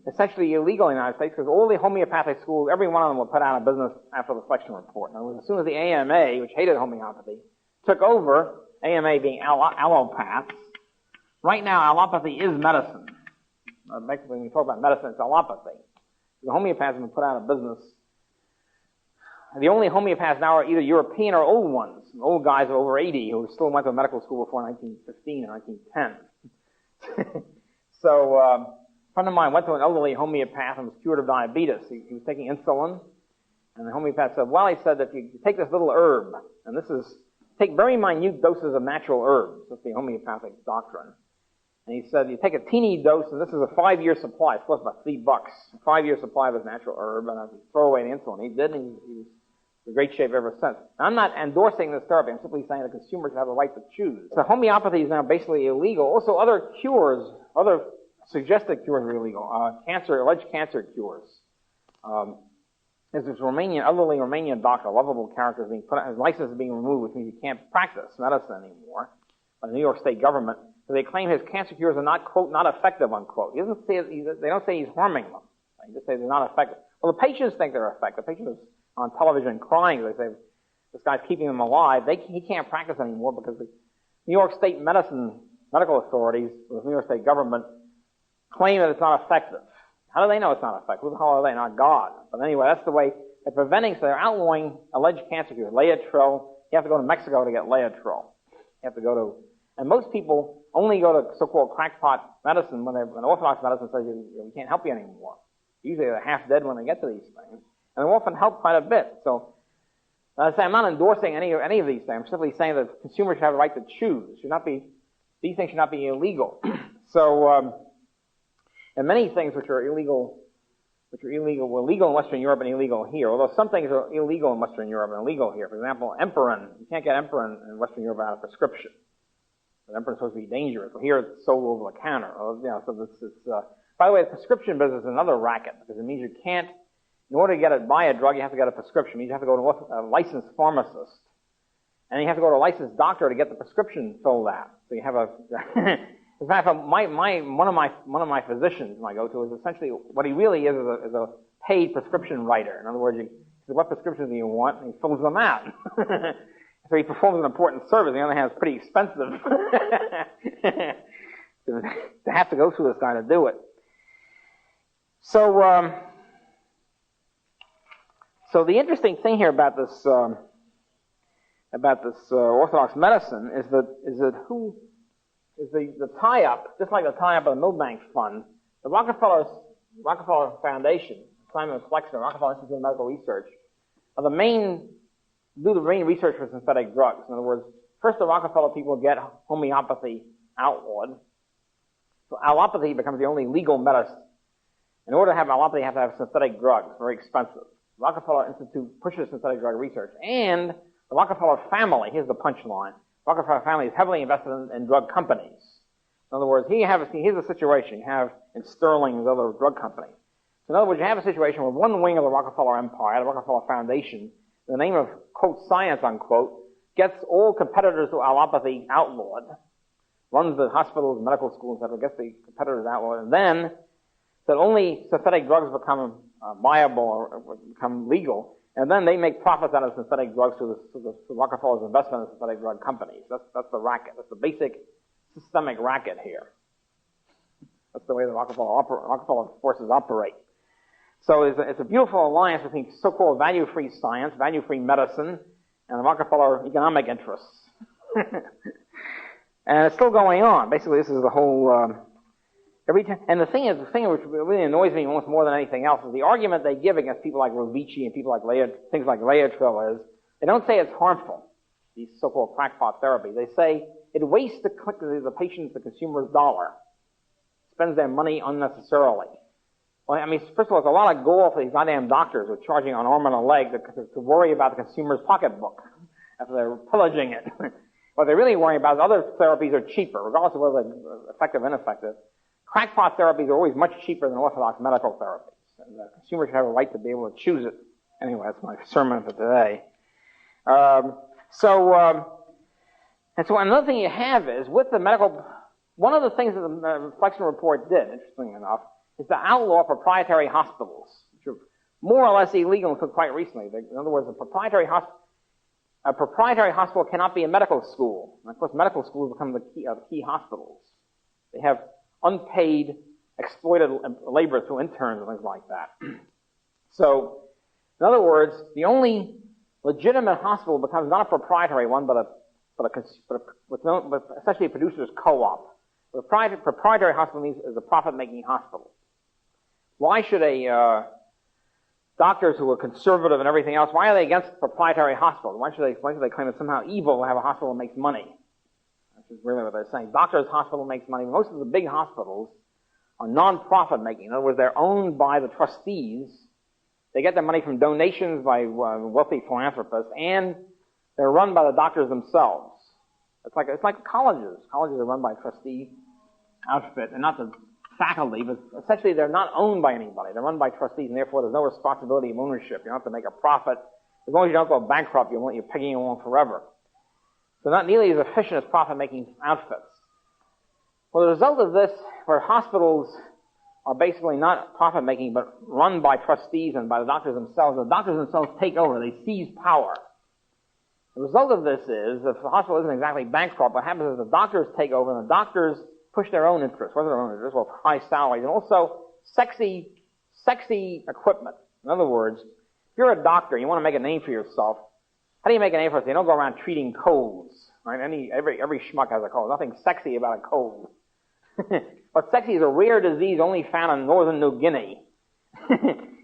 essentially illegal in the United States because all the homeopathic schools, every one of them were put out of business after the selection report. In other words, as soon as the AMA, which hated homeopathy, took over, AMA being allopaths, right now allopathy is medicine. Basically, when you talk about medicine, it's allopathy. The homeopaths have been put out of business. The only homeopaths now are either European or old ones, old guys over 80 who still went to medical school before 1915 or 1910. So, a friend of mine went to an elderly homeopath and was cured of diabetes. He was taking insulin, and the homeopath said, well, he said, if you take this little herb, and take very minute doses of natural herbs. That's the homeopathic doctrine. And he said, you take a teeny dose, and this is a 5-year supply. It costs about $3. A 5-year supply of his natural herb, and I throw away the insulin. He did, and he was in great shape ever since. Now, I'm not endorsing this therapy. I'm simply saying the consumers have the right to choose. So homeopathy is now basically illegal. Also, other cures, other suggested cures are illegal. Alleged cancer cures. There's this elderly Romanian doctor, a lovable character, his license is being removed, which means he can't practice medicine anymore by the New York State government. So they claim his cancer cures are not, quote, not effective, unquote. They don't say he's harming them. They just say they're not effective. Well, the patients think they're effective. The patient is on television crying. They say, this guy's keeping them alive. He can't practice anymore because the New York State medical authorities, the New York State government, claim that it's not effective. How do they know it's not effective? Who the hell are they? Not God. But anyway, that's the way they're preventing, so they're outlawing alleged cancer cures. Laetrile, you have to go to Mexico to get Laetrile. You have to go to, and most people only go to so-called crackpot medicine when Orthodox medicine says we can't help you anymore. Usually they're half dead when they get to these things. And they often help quite a bit. So, as I say, I'm not endorsing any of these things. I'm simply saying that consumers should have the right to choose. These things should not be illegal. So, and many things which are illegal were legal in Western Europe and illegal here. Although some things are illegal in Western Europe and illegal here. For example, Emperin. You can't get Emperin in Western Europe without a prescription. But Emperin is supposed to be dangerous. Well, here it's sold over the counter. So this is, by the way, the prescription business is another racket because it means you can't, in order to buy a drug, you have to get a prescription. It means you have to go to a licensed pharmacist. And you have to go to a licensed doctor to get the prescription filled out. So you have in fact, one of my physicians I go to is essentially, what he really is a paid prescription writer. In other words, he says, what prescriptions do you want? And he fills them out. So he performs an important service. On the other hand, it's pretty expensive to have to go through this guy to do it. So, so the interesting thing here about this Orthodox medicine is that who is the tie-up, just like the tie-up of the Milbank Fund, the Rockefeller Foundation, Simon Flexner, Rockefeller Institute of Medical Research, are the main research for synthetic drugs. In other words, first the Rockefeller people get homeopathy outlawed. So allopathy becomes the only legal medicine. In order to have allopathy, you have to have synthetic drugs, very expensive. The Rockefeller Institute pushes synthetic drug research. And the Rockefeller family, here's the punchline, Rockefeller family is heavily invested in drug companies. In other words, here's a situation you have in Sterling and other drug companies. So in other words, you have a situation where one wing of the Rockefeller empire, the Rockefeller Foundation, in the name of, quote, science, unquote, gets all competitors to allopathy outlawed, runs the hospitals, medical schools, etc., gets the competitors outlawed, and then that only synthetic drugs become viable or become legal, and then they make profits out of synthetic drugs through Rockefeller's investment in synthetic drug companies. That's the racket. That's the basic systemic racket here. That's the way the Rockefeller forces operate. So it's a beautiful alliance between so-called value-free science, value-free medicine, and the Rockefeller economic interests. And it's still going on. Basically, this is the whole... And the thing which really annoys me almost more than anything else is the argument they give against people like Rovici and people like things like Laissez-Faire is, they don't say it's harmful, these so-called crackpot therapies. They say it wastes the patient's, the consumer's dollar, spends their money unnecessarily. Well, I mean, first of all, it's a lot of gall for these goddamn doctors who are charging an arm and a leg to worry about the consumer's pocketbook after they're pillaging it. What they're really worrying about is other therapies are cheaper, regardless of whether they're effective or ineffective. Crackpot therapies are always much cheaper than orthodox medical therapies. And the consumer should have a right to be able to choose it. Anyway, that's my sermon for today. And so another thing you have is, with the medical, one of the things that the Reflection Report did, interestingly enough, is to outlaw proprietary hospitals, which are more or less illegal until quite recently. In other words, a proprietary hospital cannot be a medical school. And of course, medical schools become the key hospitals. They have unpaid, exploited labor through interns and things like that. So, in other words, the only legitimate hospital becomes not a proprietary one, but essentially a producer's co-op. The proprietary hospital is a profit-making hospital. Why should doctors who are conservative and everything else, why are they against proprietary hospitals? Why should they claim it's somehow evil to have a hospital that makes money? Is really what they're saying. Doctors' hospital makes money. Most of the big hospitals are non-profit making. In other words, they're owned by the trustees. They get their money from donations by wealthy philanthropists, and they're run by the doctors themselves. It's like colleges. Colleges are run by a trustee outfit, and not the faculty, but essentially they're not owned by anybody. They're run by trustees, and therefore there's no responsibility of ownership. You don't have to make a profit. As long as you don't go bankrupt, you're pegging along forever. So not nearly as efficient as profit-making outfits. Well, the result of this, where hospitals are basically not profit-making, but run by trustees and by the doctors themselves take over. They seize power. The result of this is, if the hospital isn't exactly bankrupt, what happens is the doctors take over, and the doctors push their own interests. What are their own interests? Well, high salaries, and also sexy equipment. In other words, if you're a doctor, you want to make a name for yourself. How do you make a name for yourself? You don't go around treating colds, right? Every schmuck has a cold. Nothing sexy about a cold. What's sexy is a rare disease only found in northern New Guinea.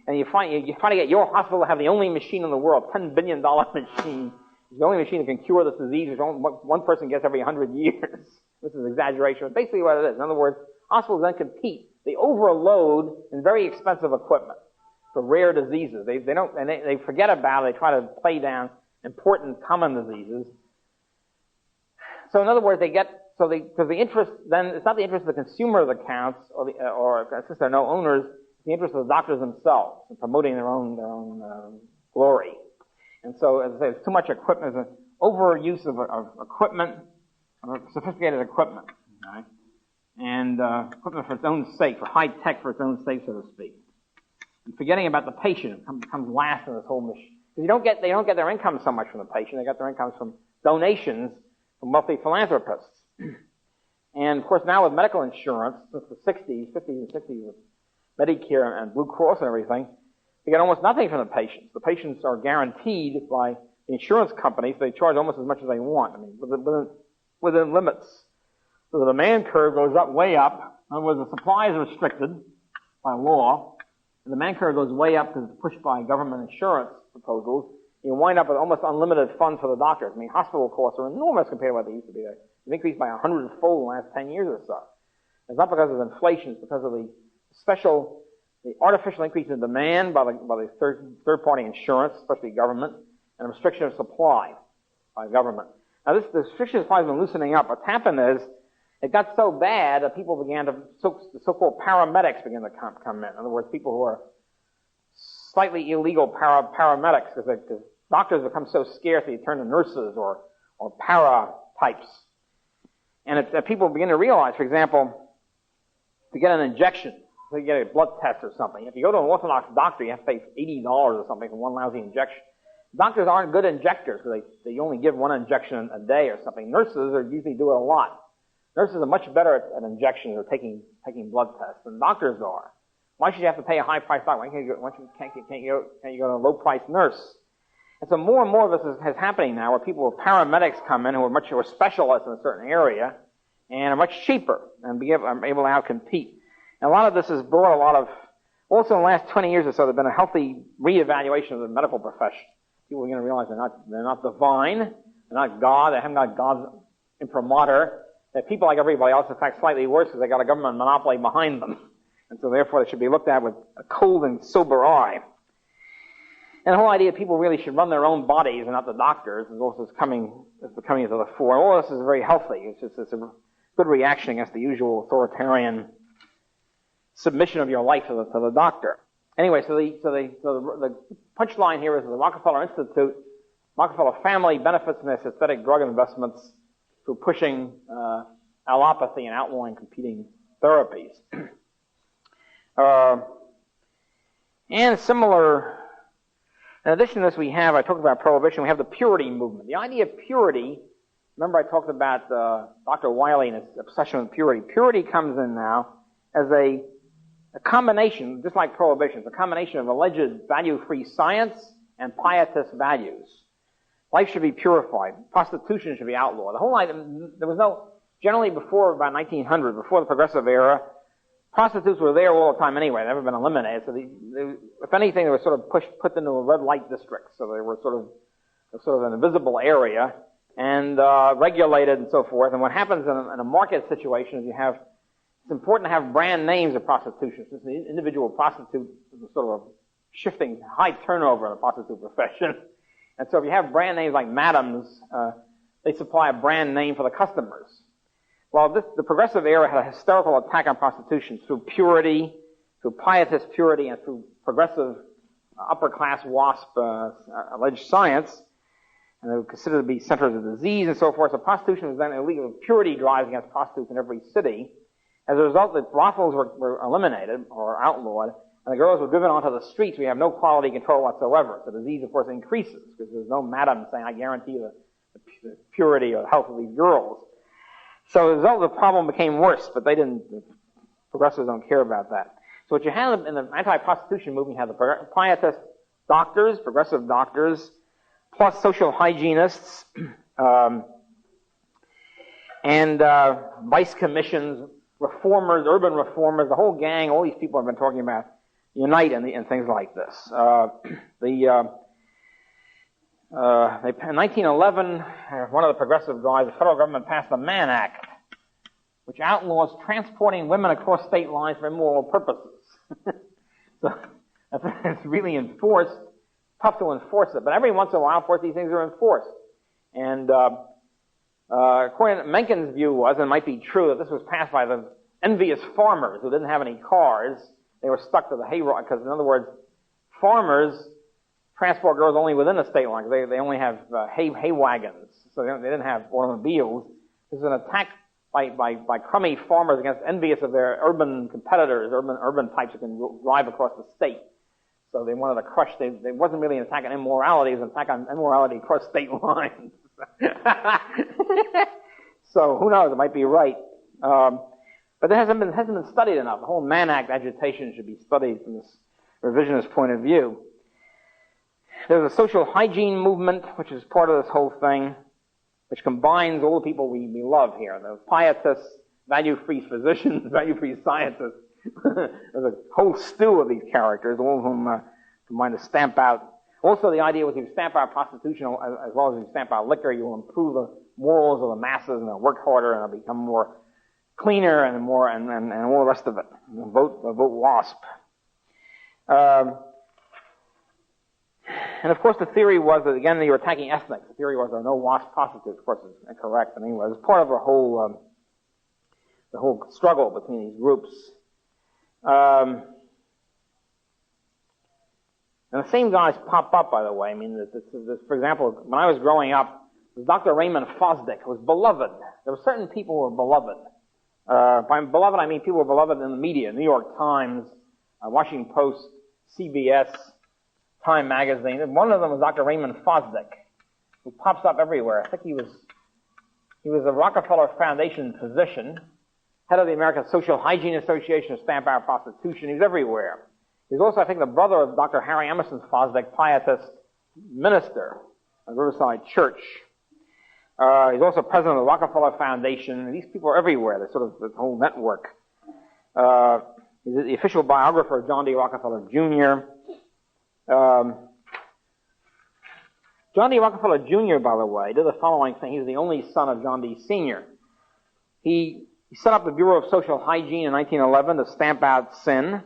And you try to get your hospital to have the only machine in the world, $10 billion machine. It's the only machine that can cure this disease, which one person gets every 100 years. This is exaggeration, but basically what it is. In other words, hospitals then compete. They overload in very expensive equipment for rare diseases. They forget about it. They try to play down important common diseases. So in other words, because the interest, then it's not the interest of the consumer that counts, or since there are no owners, it's the interest of the doctors themselves in promoting their own glory. And so, as I say, there's too much equipment, there's an overuse of equipment, sophisticated equipment, right? And equipment for its own sake, for high tech for its own sake, so to speak. And forgetting about the patient comes last in this whole mission. Because they don't get their income so much from the patient, they get their incomes from donations from wealthy philanthropists. And of course now with medical insurance, since the 50s and 60s with Medicare and Blue Cross and everything, they get almost nothing from the patients. The patients are guaranteed by the insurance companies, so they charge almost as much as they want. I mean, within limits. So the demand curve goes way up. In other words, the supply is restricted by law, and the demand curve goes way up because it's pushed by government insurance proposals. You wind up with almost unlimited funds for the doctors. I mean, hospital costs are enormous compared to what they used to be. They've increased by 100-fold in the last 10 years or so. It's not because of inflation, it's because of the artificial increase in demand by the third-party insurance, especially government, and a restriction of supply by government. Now, this restriction of supply has been loosening up. What's happened is, It got so bad that people began to, the so-called paramedics began to come in. In other words, people who are slightly illegal paramedics, because doctors become so scarce that you turn to nurses or para types. And people begin to realize, for example, to get an injection, so you get a blood test or something. If you go to an orthodox doctor, you have to pay $80 or something for one lousy injection. Doctors aren't good injectors, because they only give one injection a day or something. Nurses usually do it a lot. Nurses are much better at injections or taking blood tests than doctors are. Why should you have to pay a high-priced doctor? Why can't you go to a low-priced nurse? And so more and more of this is happening now, where people with paramedics come in who are much more specialists in a certain area and are much cheaper and are able to out-compete. And a lot of this has brought a lot of, also in the last 20 years or so, there's been a healthy reevaluation of the medical profession. People are going to realize they're not divine, they're not God, they haven't got God's imprimatur. They're people like everybody else, in fact slightly worse, because they got a government monopoly behind them. And so therefore they should be looked at with a cold and sober eye. And the whole idea that people really should run their own bodies and not the doctors is also becoming to the fore. All this is very healthy. It's a good reaction against the usual authoritarian submission of your life to the doctor. Anyway, so the punchline here is the Rockefeller Institute, Rockefeller family benefits from their synthetic drug investments through pushing allopathy and outlawing competing therapies. And similar, in addition to this, I talked about prohibition, we have the purity movement. The idea of purity, remember I talked about Dr. Wiley and his obsession with purity. Purity comes in now as a combination, just like prohibition, it's a combination of alleged value-free science and pietist values. Life should be purified. Prostitution should be outlawed. The whole item, there was no, generally before about 1900, before the progressive era, prostitutes were there all the time anyway. They've never been eliminated. So if anything, they were sort of put into a red light district. So they were sort of an invisible area and regulated and so forth. And what happens in a market situation is it's important to have brand names of prostitution. Since the individual prostitute is a sort of shifting, high turnover in the prostitute profession. And so if you have brand names like Madams, they supply a brand name for the customers. Well, the progressive era had a hysterical attack on prostitution through purity, through pietist purity, and through progressive upper-class WASP alleged science, and they were considered to be centers of disease and so forth. So prostitution was then illegal. Purity drives against prostitutes in every city. As a result, the brothels were eliminated or outlawed, and the girls were driven onto the streets. We have no quality control whatsoever. The disease, of course, increases because there's no madam saying, I guarantee the purity or health of these girls. So as a result, the problem became worse, but the progressives don't care about that. So what you have in the anti-prostitution movement, you have the pietist doctors, progressive doctors, plus social hygienists, and vice commissions, reformers, urban reformers, the whole gang, all these people have been talking about unite and things like this. In 1911, one of the progressive guys, the federal government passed the Mann Act, which outlaws transporting women across state lines for immoral purposes. So it's really enforced, tough to enforce it, but every once in a while, of course, these things are enforced. And according to Mencken's view was, and it might be true, that this was passed by the envious farmers who didn't have any cars. They were stuck to the hay rod, because in other words, farmers transport girls only within the state line. They only have hay wagons, so they didn't have automobiles. This is an attack by crummy farmers against envious of their urban competitors, urban types who can drive across the state. So they wanted to crush. It wasn't really an attack on immorality; it was an attack on immorality across state lines. So who knows? It might be right, but it hasn't been studied enough. The whole Mann Act agitation should be studied from this revisionist point of view. There's a social hygiene movement, which is part of this whole thing, which combines all the people we love here. The pietists, value-free physicians, value-free scientists. There's a whole stew of these characters, all of whom combine to stamp out. Also, the idea was if you stamp out prostitution as well as you stamp out liquor, you will improve the morals of the masses, and they'll work harder, and they'll become more cleaner and all the rest of it. Vote WASP. And of course, the theory was that, again, you were attacking ethnics. The theory was there are no WASP prostitutes. Of course, it's incorrect. I mean, it was part of a whole the whole struggle between these groups. And the same guys pop up, by the way. I mean, for example, when I was growing up, Dr. Raymond Fosdick was beloved. There were certain people who were beloved. By beloved, I mean people who were beloved in the media, New York Times, Washington Post, CBS, Time Magazine. And one of them was Dr. Raymond Fosdick, who pops up everywhere. I think he was a Rockefeller Foundation physician, head of the American Social Hygiene Association of Stamp Out Prostitution. He was everywhere. He's also, I think, the brother of Dr. Harry Emerson Fosdick, pietist minister at Riverside Church. He's also president of the Rockefeller Foundation. And these people are everywhere. They're sort of this whole network. He's the official biographer of John D. Rockefeller Jr. John D. Rockefeller Jr., by the way, did the following thing. He was the only son of John D. Sr. He set up the Bureau of Social Hygiene in 1911 to stamp out sin,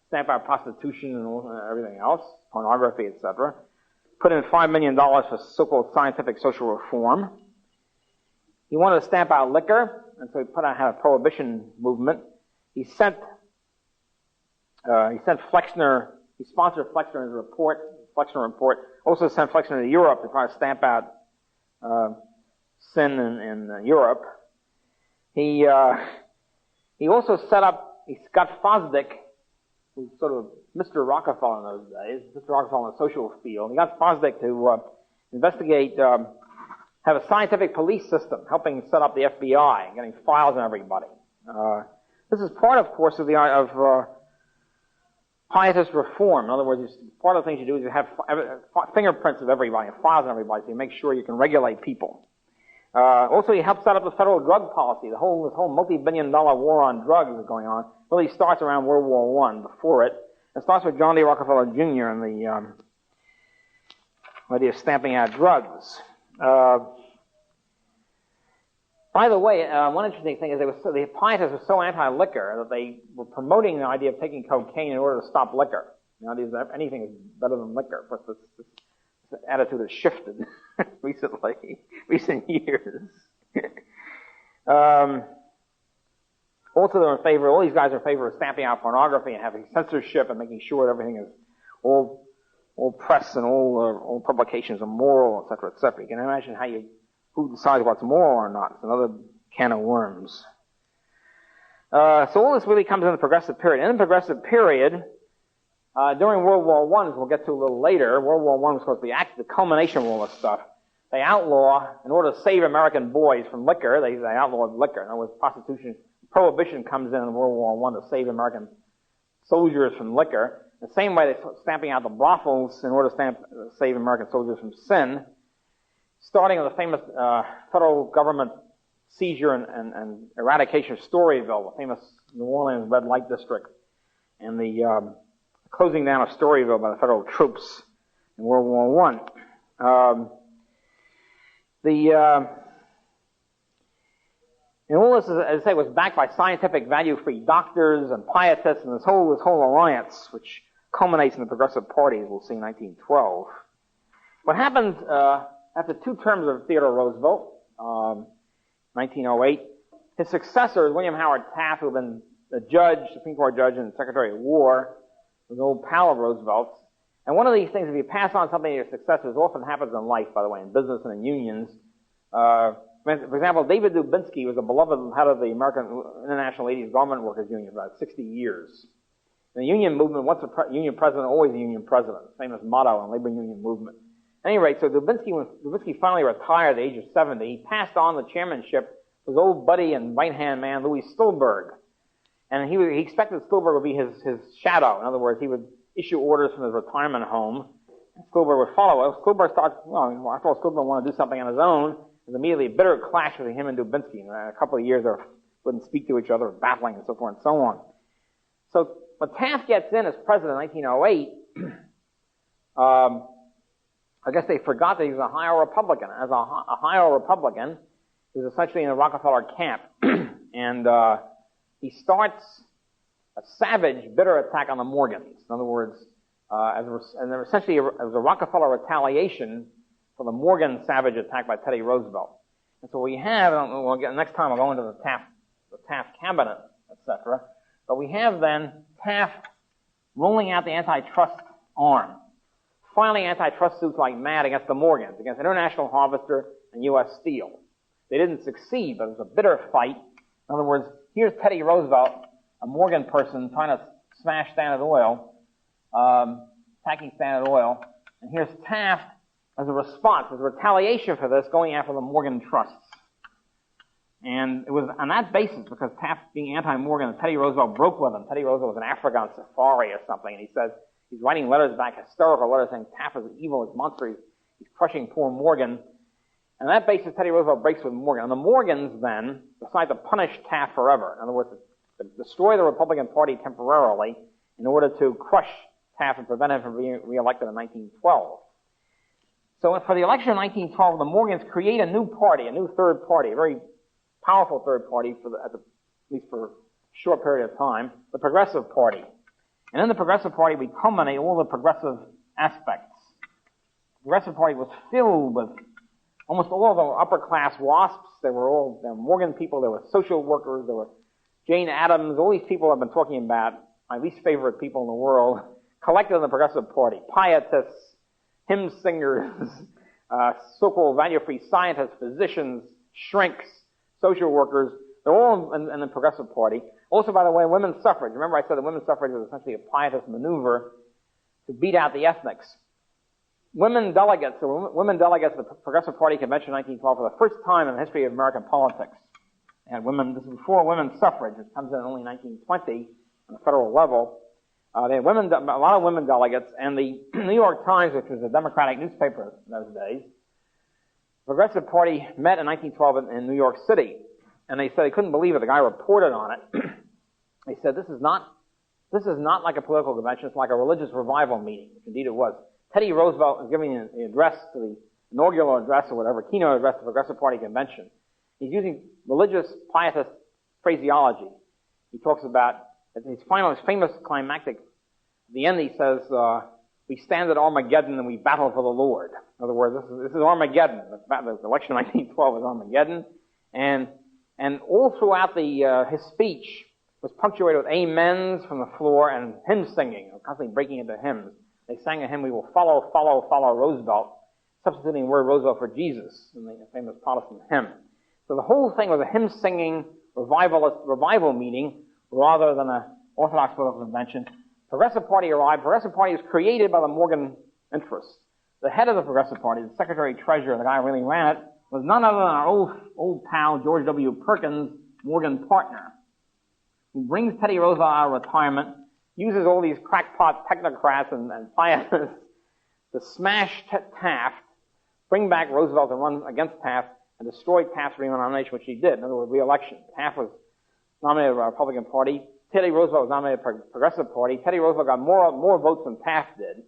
stamp out prostitution and everything else, pornography, etc. Put in $5 million for so-called scientific social reform. He wanted to stamp out liquor, and so had a prohibition movement. He sponsored Flexner in his Flexner report, also sent Flexner to Europe to try to stamp out sin in Europe. He also he got Fosdick, who's sort of Mr. Rockefeller in those days, Mr. Rockefeller in the social field. He got Fosdick to investigate, have a scientific police system, helping set up the FBI, getting files on everybody. This is part, of course, of pietist reform. In other words, part of the things you do is you have fingerprints of everybody and files on everybody, so you make sure you can regulate people. Also, he helped set up the federal drug policy. This whole multi-billion-dollar war on drugs is going on. Really starts around World War I. Before it starts with John D. Rockefeller Jr. and the idea of stamping out drugs. By the way, one interesting thing is the pietists were so anti-liquor that they were promoting the idea of taking cocaine in order to stop liquor. Anything is better than liquor. Of course, this attitude has shifted recent years. Also, all these guys are in favor of stamping out pornography and having censorship and making sure that everything is all press and all publications are moral, etc., etc. You can imagine who decides what's moral or not. It's another can of worms. So all this really comes in the progressive period. In the progressive period, during World War I, as we'll get to a little later, World War I was supposed to be the culmination of all this stuff. They outlaw, in order to save American boys from liquor, they outlawed liquor. In other words, prohibition comes in World War I to save American soldiers from liquor. The same way they're stamping out the brothels in order to save American soldiers from sin. Starting with the famous federal government seizure and eradication of Storyville, the famous New Orleans red light district, and the closing down of Storyville by the federal troops in World War I. And all this, as I say, was backed by scientific value-free doctors and pietists and this whole alliance, which culminates in the Progressive Party, as we'll see in 1912. What happened after 2 terms of Theodore Roosevelt, 1908, his successor, William Howard Taft, who had been a judge, Supreme Court judge and Secretary of War, was an old pal of Roosevelt's. And one of these things, if you pass on something to your successors, often happens in life, by the way, in business and in unions. For example, David Dubinsky was a beloved head of the American International Ladies Garment Workers Union for about 60 years. In the union movement, once a union president, always a union president. Famous motto in the labor union movement. At any rate, so when Dubinsky finally retired at the age of 70, he passed on the chairmanship to his old buddy and right-hand man, Louis Stillberg. And he expected Stillberg would be his shadow. In other words, he would issue orders from his retirement home, and Stillberg would follow. Stillberg starts, after all, Stillberg wanted to do something on his own. There's immediately a bitter clash between him and Dubinsky. In a couple of years, they wouldn't speak to each other, battling and so forth and so on. So when Taft gets in as president in 1908, I guess they forgot that he was a Ohio Republican. As a Ohio Republican, he was essentially in the Rockefeller camp. And he starts a savage, bitter attack on the Morgans. In other words, essentially it was a Rockefeller retaliation for the Morgan savage attack by Teddy Roosevelt. And so we have, next time I'll go into the Taft the Taft cabinet, etc. But we have then Taft rolling out the antitrust arm, filing antitrust suits like mad against the Morgans, against International Harvester and U.S. Steel. They didn't succeed, but it was a bitter fight. In other words, here's Teddy Roosevelt, a Morgan person, trying to smash Standard Oil, attacking Standard Oil, and here's Taft as a response, as a retaliation for this, going after the Morgan trusts. And it was on that basis, because Taft being anti-Morgan, and Teddy Roosevelt broke with him. Teddy Roosevelt was in Africa on safari or something, and he says, he's writing letters back, hysterical letters, saying Taft is evil, he's monster, he's crushing poor Morgan. And on that basis, Teddy Roosevelt breaks with Morgan. And the Morgans then decide to punish Taft forever. In other words, to destroy the Republican Party temporarily in order to crush Taft and prevent him from being reelected in 1912. So for the election of 1912, the Morgans create a new party, a new third party, a very powerful third party, at least for a short period of time, the Progressive Party. And in the Progressive Party, we culminate all the progressive aspects. The Progressive Party was filled with almost all of the upper-class WASPs. They were Morgan people, there were social workers, there were Jane Addams, all these people I've been talking about, my least favorite people in the world, collected in the Progressive Party. Pietists, hymn singers, so-called value-free scientists, physicians, shrinks, social workers, they're all in the Progressive Party. Also, by the way, women's suffrage. Remember I said that women's suffrage was essentially a pietist maneuver to beat out the ethnics. Women delegates at the Progressive Party Convention in 1912 for the first time in the history of American politics. And this is before women's suffrage, which comes in only 1920 on the federal level. They had a lot of women delegates, and the New York Times, which was a Democratic newspaper in those days, the Progressive Party met in 1912 in New York City, and they said they couldn't believe it. The guy reported on it. They said, this is not like a political convention, it's like a religious revival meeting, which indeed it was. Teddy Roosevelt is giving the address to the inaugural address or whatever, keynote address to the Progressive Party Convention. He's using religious, pietist phraseology. He talks about, his famous climactic, at the end he says, we stand at Armageddon and we battle for the Lord. In other words, this is Armageddon. The election of 1912 is Armageddon. And all throughout his speech was punctuated with amens from the floor and hymn singing, constantly breaking into hymns. They sang a hymn, we will follow, follow, follow Roosevelt, substituting the word Roosevelt for Jesus in the famous Protestant hymn. So the whole thing was a hymn-singing revival meeting rather than an Orthodox political convention. Progressive Party arrived. Progressive Party was created by the Morgan interests. The head of the Progressive Party, the Secretary-Treasurer, the guy who really ran it, was none other than our old pal, George W. Perkins, Morgan partner, who brings Teddy Roosevelt out of retirement, uses all these crackpot technocrats and pietists to smash Taft, bring back Roosevelt and run against Taft, and destroy Taft's re-nomination, which he did. In other words, re-election. Taft was nominated by the Republican Party. Teddy Roosevelt was nominated by the Progressive Party. Teddy Roosevelt got more votes than Taft did.